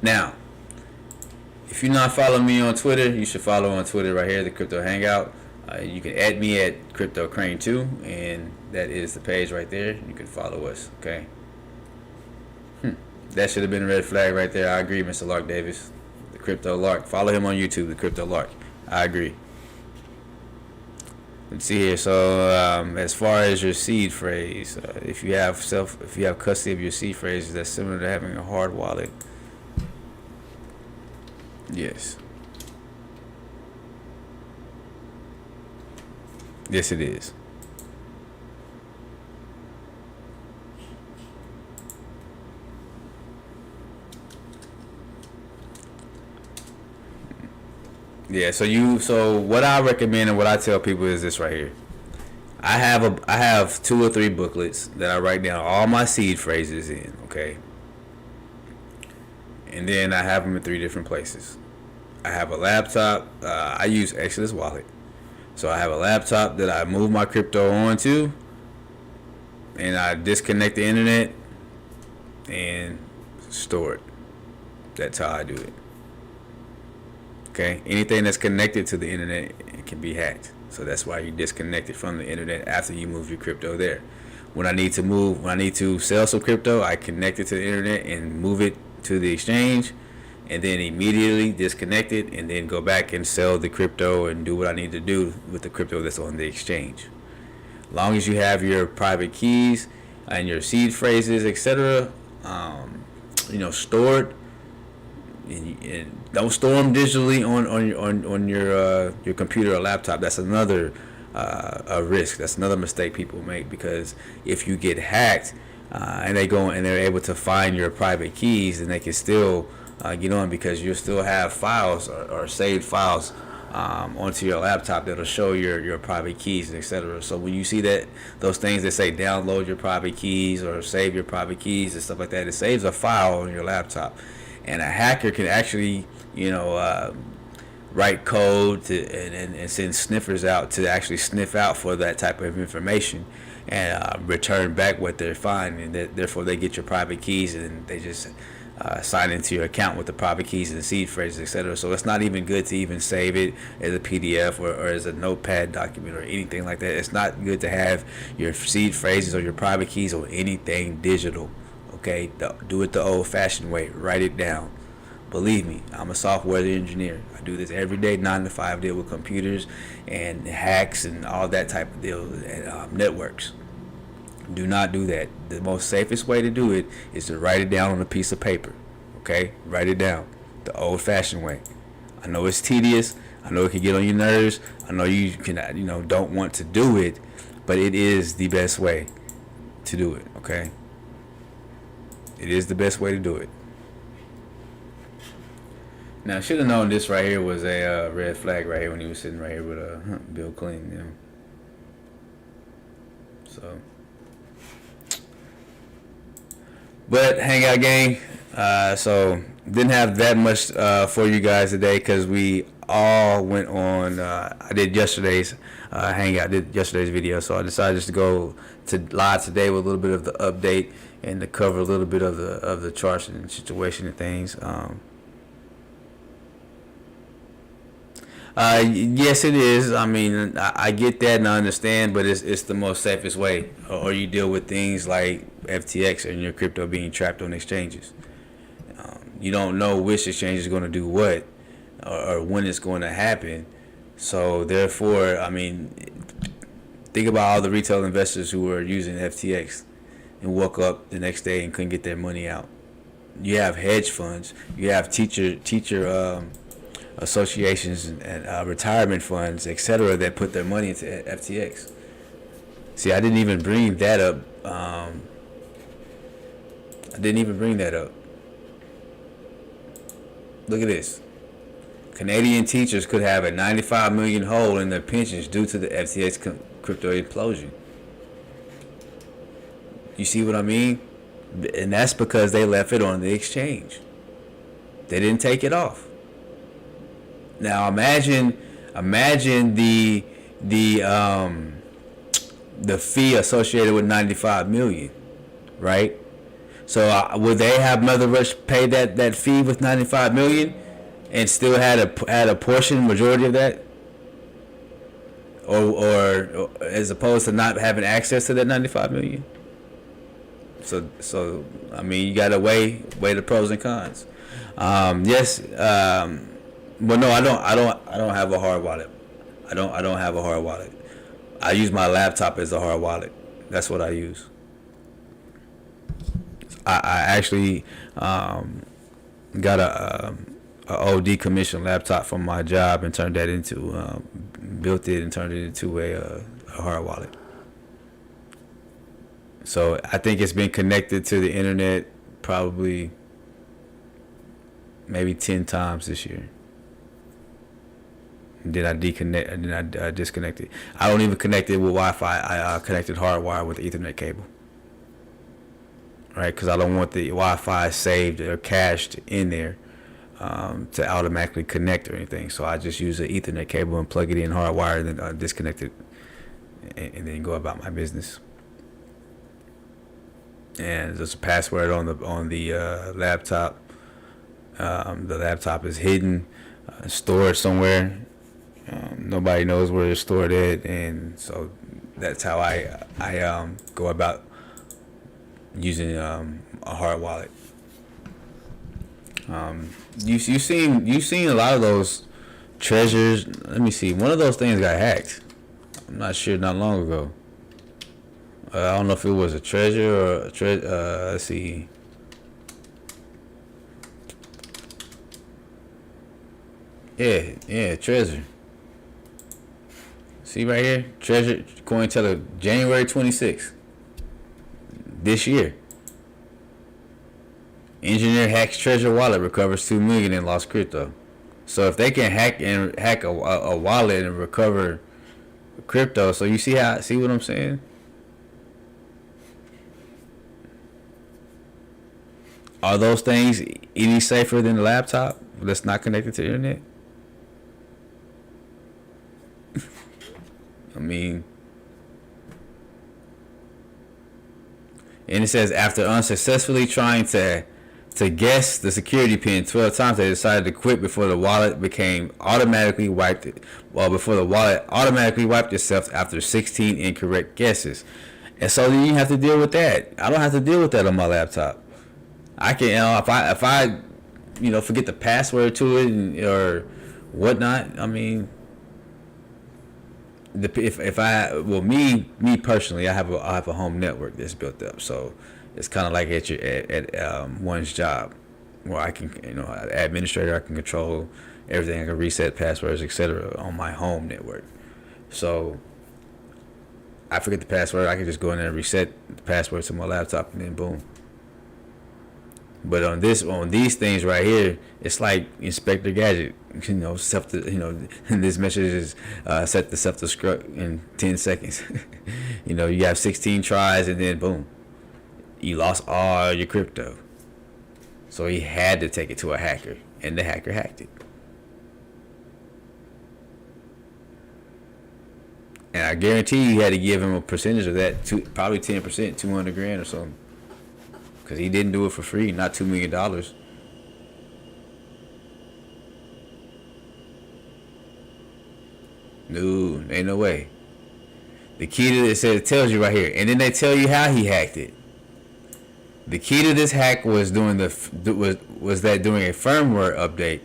Now, if you're not following me on Twitter, you should follow on Twitter right here, the Crypto Hangout. You can add me at CryptoCrane2, and that is the page right there. You can follow us, okay? That should have been a red flag right there. I agree, Mr. Lark Davis. The Crypto Lark. Follow him on YouTube, the Crypto Lark. I agree. Let's see here. So as far as your seed phrase, if you have custody of your seed phrases, that's similar to having a hard wallet. Yes. Yes, it is. Yeah. So what I recommend and what I tell people is this right here. I have 2 or 3 booklets that I write down all my seed phrases in. Okay. And then I have them in 3 different places. I have a laptop. I use Exodus Wallet. So I have a laptop that I move my crypto onto, and I disconnect the internet and store it. That's how I do it. Okay, anything that's connected to the internet, it can be hacked. So that's why you disconnect it from the internet after you move your crypto there. When I need to sell some crypto, I connect it to the internet and move it to the exchange, and then immediately disconnect it, and then go back and sell the crypto and do what I need to do with the crypto that's on the exchange. As long as you have your private keys and your seed phrases, etc., stored, and don't store them digitally on your computer or laptop. That's another a risk. That's another mistake people make, because if you get hacked and they're able to find your private keys, then they can still get on, because you still have files or saved files onto your laptop that'll show your private keys, etc. So when you see those things that say download your private keys or save your private keys and stuff like that, it saves a file on your laptop. And a hacker can actually, write code and send sniffers out to actually sniff out for that type of information, and return back what they're finding. And therefore, they get your private keys, and they just sign into your account with the private keys and the seed phrases, etc. So it's not even good to even save it as a PDF or as a notepad document or anything like that. It's not good to have your seed phrases or your private keys or anything digital. Okay, do it the old-fashioned way. Write it down. Believe me, I'm a software engineer. I do this every day, 9 to 5, deal with computers and hacks and all that type of deal, and networks. Do not do that. The most safest way to do it is to write it down on a piece of paper. Okay, write it down the old-fashioned way. I know it's tedious. I know it can get on your nerves. I know you can, don't want to do it, but it is the best way to do it. Okay. It is the best way to do it. Now, I should have known this right here was a red flag right here when he was sitting right here with Bill Clinton. So, but Hangout Gang. So didn't have that much for you guys today, because we all went on. I did yesterday's Hangout, did yesterday's video, so I decided just to go to live today with a little bit of the update and to cover a little bit of the charts and situation and things. Yes, it is. I mean, I get that and I understand, but it's the most safest way. Or you deal with things like FTX and your crypto being trapped on exchanges. You don't know which exchange is going to do what, or when it's going to happen. So therefore, I mean, think about all the retail investors who were using FTX and woke up the next day and couldn't get their money out. You have hedge funds. You have teacher associations and retirement funds, etc., that put their money into FTX. See, I didn't even bring that up. Look at this. Canadian teachers could have a $95 million hole in their pensions due to the FTX crypto implosion. You see what I mean? And that's because they left it on the exchange. They didn't take it off. Now imagine the fee associated with 95 million, right? So would they have Mother Rush pay that fee with 95 million and still had a majority of that, or as opposed to not having access to that 95 million? So I mean, you gotta weigh the pros and cons. Yes. But no, I don't have a hard wallet. I don't have a hard wallet. I use my laptop as a hard wallet. That's what I use. I actually got a old decommissioned laptop from my job and turned that into built it and turned it into a hard wallet. So I think it's been connected to the internet probably maybe 10 times this year. And then I deconnect, and then I disconnect it. I don't even connect it with Wi-Fi. I connected hardwire with the Ethernet cable. Right, because I don't want the Wi-Fi saved or cached in there to automatically connect or anything. So I just use an Ethernet cable and plug it in hardwired, and then disconnect it, and then go about my business. And there's a password on the laptop. The laptop is hidden, stored somewhere. Nobody knows where it's stored at, and so that's how I go about using a hard wallet. You've seen a lot of those treasures. Let me see. One of those things got hacked. I'm not sure. Not long ago. I don't know if it was a treasure or a let's see. Yeah, treasure. See right here, treasure coin teller, January 26th. This year. Engineer hacks treasure wallet, recovers $2 million in lost crypto. So if they can hack a wallet and recover crypto, so you see what I'm saying? Are those things any safer than the laptop that's not connected to the internet? I mean, and it says after unsuccessfully trying to guess the security pin 12 times, they decided to quit before the wallet automatically wiped itself after 16 incorrect guesses. And so then you have to deal with that. I don't have to deal with that on my laptop. I can, if I forget the password to it or whatnot. I mean, me personally, I have a home network that's built up, so it's kind of like at one's job, where I can, administrator, I can control everything. I can reset passwords, etc. on my home network. So I forget the password, I can just go in there and reset the password to my laptop, and then boom. But on these things right here, it's like Inspector Gadget. And this message is set to self-destruct in 10 seconds. You have 16 tries, and then boom, you lost all your crypto. So he had to take it to a hacker, and the hacker hacked it. And I guarantee you had to give him a percentage of that, probably 10%, $200,000 or something. Because he didn't do it for free, not $2 million. No, ain't no way. The key to this, it tells you right here, and then they tell you how he hacked it. The key to this hack was during a firmware update,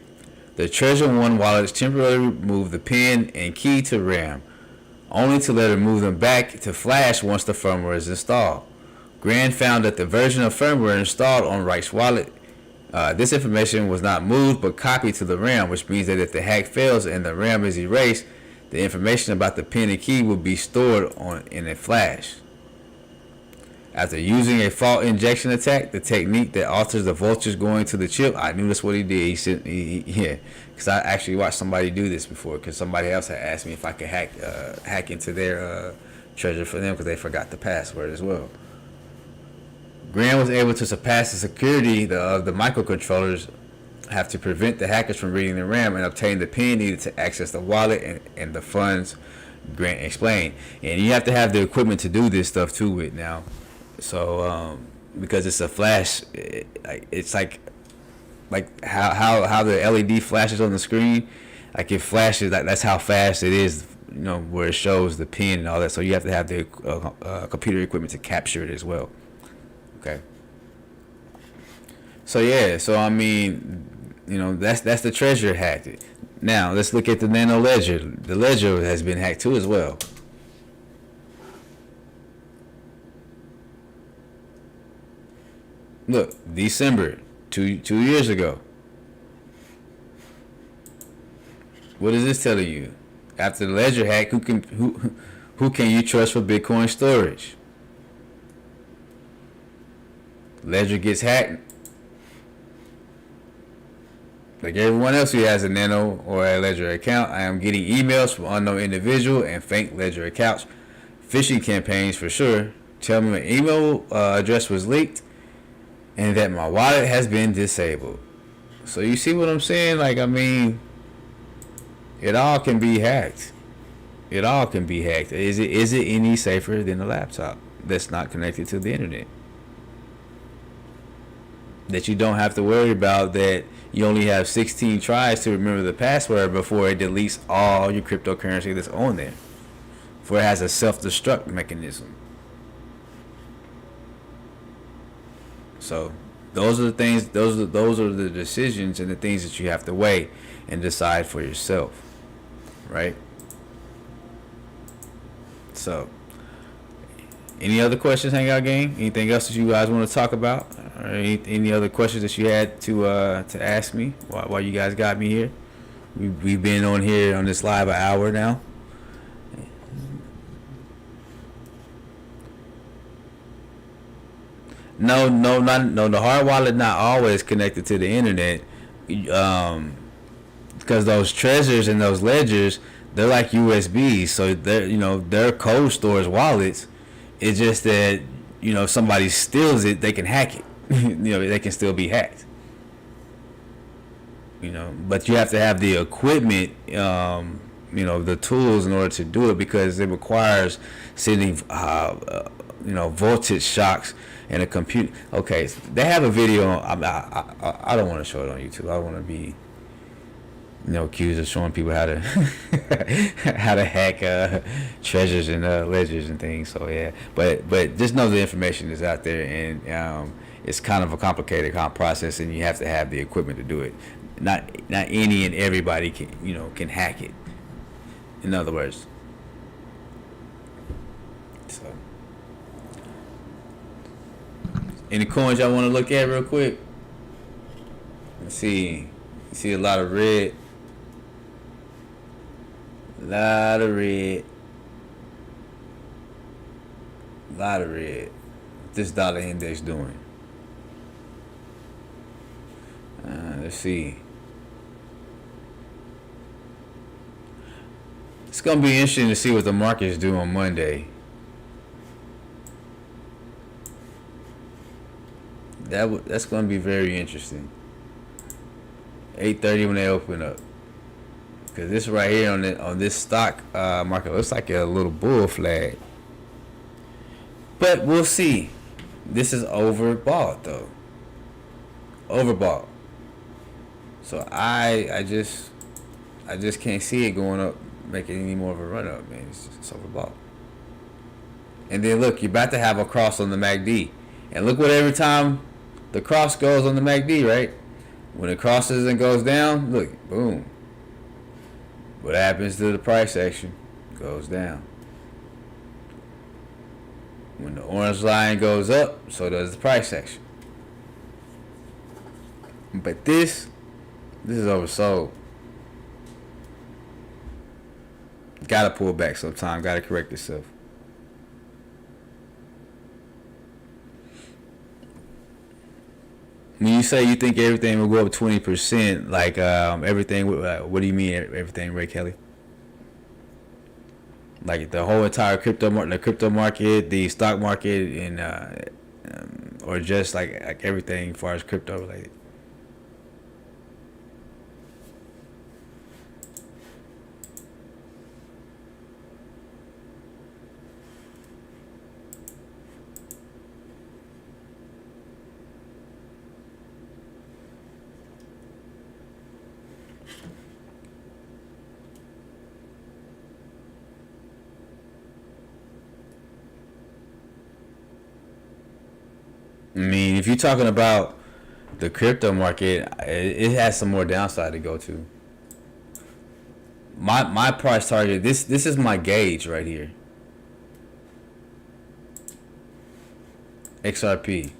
the Treasure One wallets temporarily removed the PIN and key to RAM, only to later move them back to flash once the firmware is installed. Grand found that the version of firmware installed on Wright's wallet, this information was not moved but copied to the RAM, which means that if the hack fails and the RAM is erased, the information about the PIN and key will be stored in a flash. After using a fault injection attack, the technique that alters the voltage going to the chip, I knew that's what he did. Because I actually watched somebody do this before, because somebody else had asked me if I could hack into their treasure for them, because they forgot the password as well. Graham was able to surpass the security of the microcontrollers have to prevent the hackers from reading the RAM and obtain the PIN needed to access the wallet and the funds, Grant explained. And you have to have the equipment to do this stuff too with now. So because it's a flash, it's like how the LED flashes on the screen, like it flashes, that's how fast it is, where it shows the PIN and all that. So you have to have the computer equipment to capture it as well. Okay. So yeah, I mean, that's the treasure hacked. Now let's look at the Nano Ledger. The ledger has been hacked too as well. Look, December, two years ago. What is this telling you? After the Ledger hack, who can you trust for Bitcoin storage? Ledger gets hacked. Like everyone else who has a Nano or a Ledger account, I am getting emails from unknown individual and fake Ledger accounts, phishing campaigns for sure. Tell me my email address was leaked and that my wallet has been disabled. So you see what I'm saying? Like, I mean, it all can be hacked. It all can be hacked. Is it any safer than a laptop that's not connected to the internet? That you don't have to worry about, that you only have 16 tries to remember the password before it deletes all your cryptocurrency that's on there. For it has a self-destruct mechanism. So those are the things, those are the decisions and the things that you have to weigh and decide for yourself. Right? So, any other questions, Hangout Gang? Anything else that you guys want to talk about? Or any other questions that you had to ask me while you guys got me here? We've been on here on this live an hour now. No. The hard wallet not always connected to the internet, because those treasures and those ledgers, they're like USBs, so they're cold storage wallets. It's just that if somebody steals it, they can hack it. They can still be hacked. But you have to have the equipment, the tools in order to do it, because it requires sending, voltage shocks and a computer. Okay, so they have a video. I don't want to show it on YouTube. I don't want to be, accused of showing people how to how to hack treasures and ledgers and things. So yeah, but just know the information is out there, and it's kind of a complicated process, and you have to have the equipment to do it. Not any and everybody can hack it. In other words. So, any coins y'all want to look at real quick? Let's see. You see a lot of red. Lot of red. What's this dollar index doing? Let's see. It's gonna be interesting to see what the markets do on Monday. That's gonna be very interesting. 8:30 when they open up. Because this right here on this stock market looks like a little bull flag. But we'll see. This is overbought though. Overbought. So I just can't see it going up, making any more of a run up, man. It's overbought. And then look, you're about to have a cross on the MACD. And look what every time the cross goes on the MACD, right? When it crosses and goes down, look, boom. What happens to the price action? Goes down. When the orange line goes up, so does the price action. But this is oversold. Gotta pull back sometime. Gotta correct itself. When you say you think everything will go up 20%, like everything, what do you mean everything, Ray Kelly? Like the whole entire crypto market, the stock market, and or just like everything as far as crypto related? I mean, if you're talking about the crypto market, it has some more downside to go to. My price target, this is my gauge right here. XRP.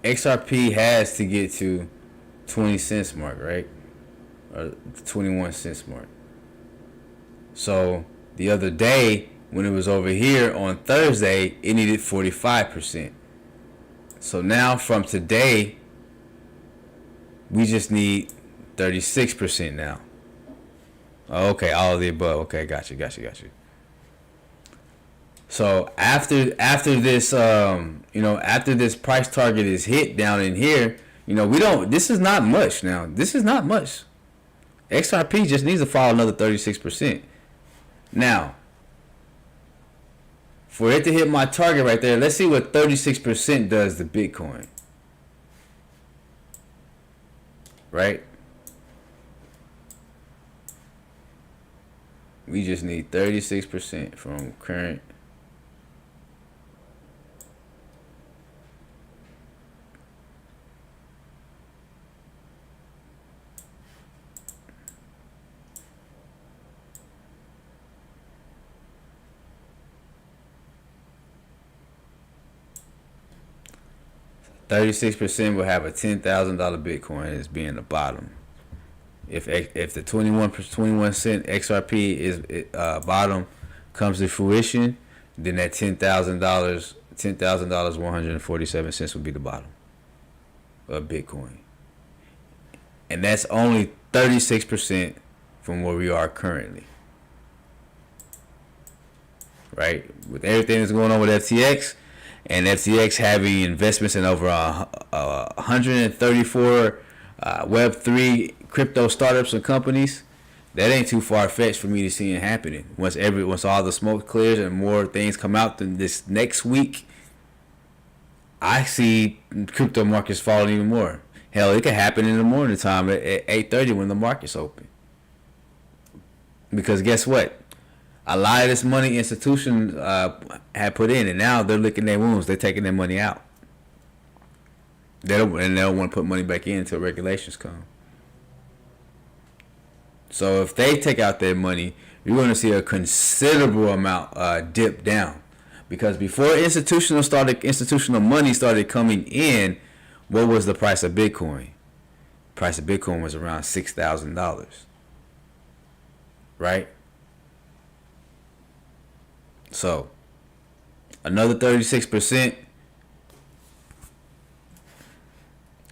XRP has to get to 20 cents mark, right? Or 21 cents mark. So the other day when it was over here on Thursday, it needed 45%. So now from today, we just need 36% now. Okay, all of the above. Okay, got you. So after this, after this price target is hit down in here, we don't. This is not much now. This is not much. XRP just needs to fall another 36%. Now, for it to hit my target right there, let's see what 36% does to Bitcoin. Right? We just need 36% from current. $36% will have a $10,000 Bitcoin as being the bottom. If the 21 cent XRP is bottom comes to fruition, then that $10,000 $147 would be the bottom of Bitcoin, and that's only 36% from where we are currently. Right, with everything that's going on with FTX. And FTX having investments in over 134 Web3 crypto startups and companies, that ain't too far fetched for me to see it happening. Once all the smoke clears and more things come out, then this next week, I see crypto markets falling even more. Hell, it could happen in the morning time at 8:30 when the market's open. Because guess what? A lot of this money institutions had put in, and now they're licking their wounds. They're taking their money out. They don't want to put money back in until regulations come. So if they take out their money, you're going to see a considerable amount dip down. Because before institutional money started coming in, what was the price of Bitcoin? Price of Bitcoin was around $6,000. Right? So, another 36%.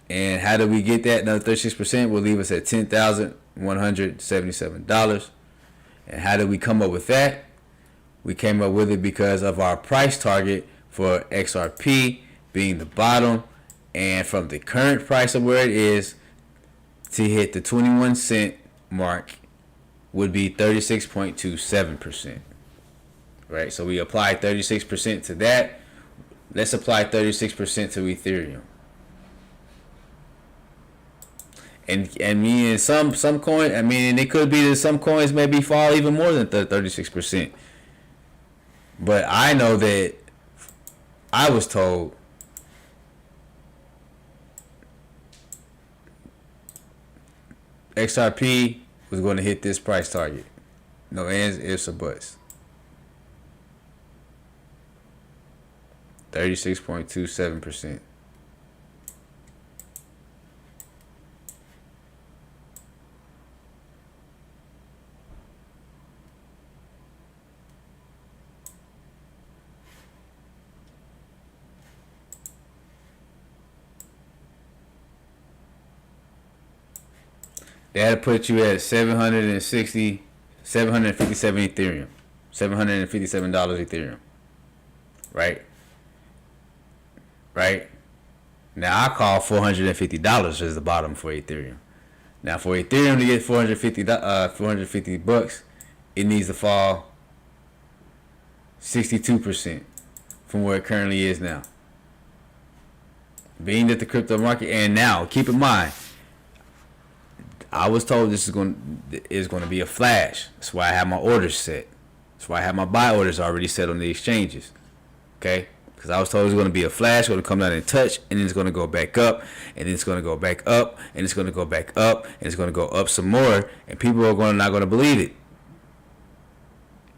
And how do we get that? Another 36% will leave us at $10,177. And how did we come up with that? We came up with it because of our price target for XRP being the bottom. And from the current price of where it is to hit the 21 cent mark would be 36.27%. Right, so we apply 36% to that. Let's apply 36% to Ethereum. And some coins, it could be that some coins maybe fall even more than 36%. But I know that I was told XRP was going to hit this price target. No ands, ifs, or buts. 36.27%. That'll put you at 757 Ethereum. $757 Ethereum. Right? Right? Now I call $450 as the bottom for Ethereum. Now for Ethereum to get 450 bucks, it needs to fall 62% from where it currently is now. Being that the crypto market, and now keep in mind, I was told this is going to be a flash. That's why I have my orders set. That's why I have my buy orders already set on the exchanges. Okay? Because I was told it was going to be a flash, going to come down and touch, and then it's going to go back up, and then it's going to go back up, and it's going to go back up, and it's going to go up some more, and people are not going to believe it.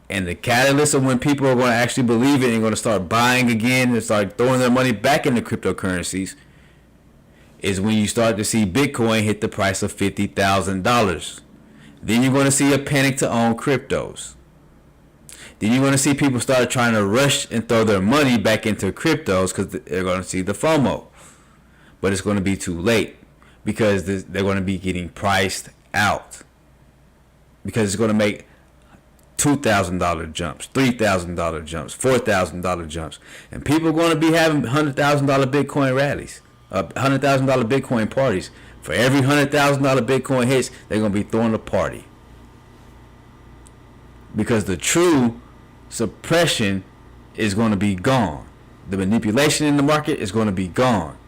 And the catalyst of when people are going to actually believe it and going to start buying again and start throwing their money back into cryptocurrencies is when you start to see Bitcoin hit the price of $50,000. Then you're going to see a panic to own cryptos. Then you're going to see people start trying to rush and throw their money back into cryptos because they're going to see the FOMO. But it's going to be too late because they're going to be getting priced out. Because it's going to make $2,000 jumps, $3,000 jumps, $4,000 jumps. And people are going to be having $100,000 Bitcoin rallies, $100,000 Bitcoin parties. For every $100,000 Bitcoin hits, they're going to be throwing a party. Because the true suppression is going to be gone. The manipulation in the market is going to be gone.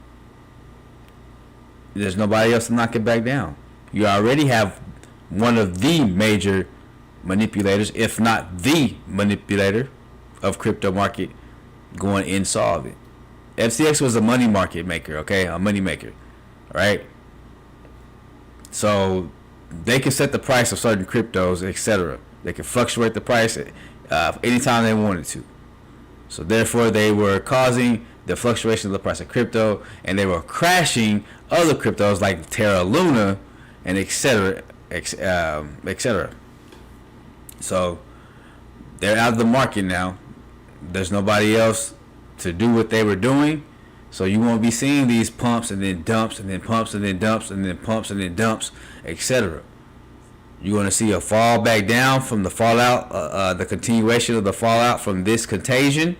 There's nobody else to knock it back down. You already have one of the major manipulators, if not the manipulator of crypto market, going insolvent. FCX was a money market maker, okay? A money maker, right? So they can set the price of certain cryptos, etc. They can fluctuate the price anytime they wanted to. So therefore, they were causing the fluctuation of the price of crypto, and they were crashing other cryptos like Terra Luna and etc. etc. So they're out of the market now. There's nobody else to do what they were doing. So you won't be seeing these pumps and then dumps and then pumps and then dumps and then pumps and then dumps, etc. You're going to see a fall back down from the fallout, the continuation of the fallout from this contagion.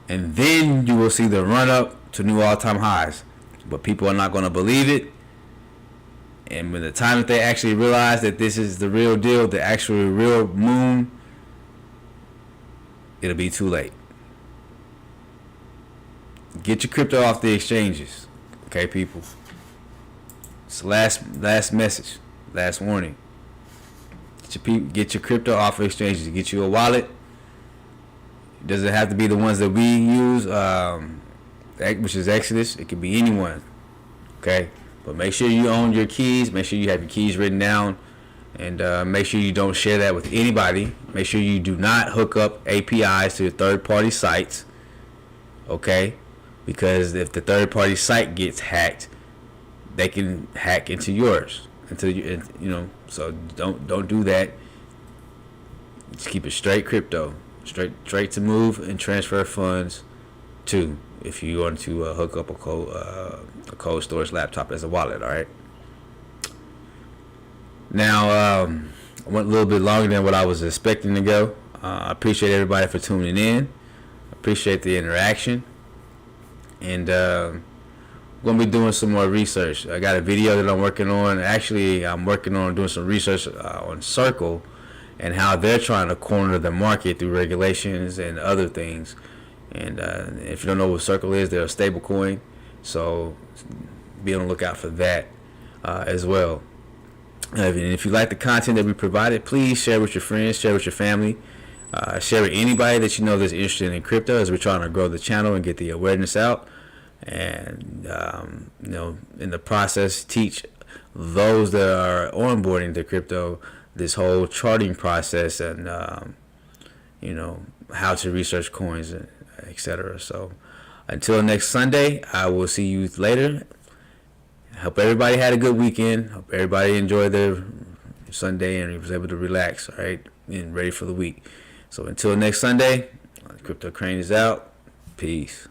And then you will see the run up to new all-time highs. But people are not going to believe it. And when the time that they actually realize that this is the real deal, the actual real moon, it'll be too late. Get your crypto off the exchanges. Okay, people? It's the last message. Last warning. Get your crypto off of exchanges. Get you a wallet. It doesn't have to be the ones that we use, which is Exodus. It could be anyone. Okay? But make sure you own your keys. Make sure you have your keys written down. And make sure you don't share that with anybody. Make sure you do not hook up APIs to your third-party sites. Okay? Because if the third-party site gets hacked, they can hack into yours. So don't do that. Just keep it straight crypto, straight to move and transfer funds to. If you want to hook up a cold storage laptop as a wallet, all right. Now I went a little bit longer than what I was expecting to go. I appreciate everybody for tuning in. Appreciate the interaction, and going to be doing some more research. I got a video that I'm working on. Actually, I'm working on doing some research on Circle and how they're trying to corner the market through regulations and other things. And if you don't know what Circle is, they're a stable coin. So be on the lookout for that as well. And if you like the content that we provided, please share with your friends, share with your family, share with anybody that you know that's interested in crypto, as we're trying to grow the channel and get the awareness out. And in the process, teach those that are onboarding to crypto this whole charting process and how to research coins, etc. So until next Sunday, I will see you later. Hope everybody had a good weekend. Hope everybody enjoyed their Sunday and was able to relax, all right, and ready for the week. So until next Sunday, Crypto Crane is out. Peace.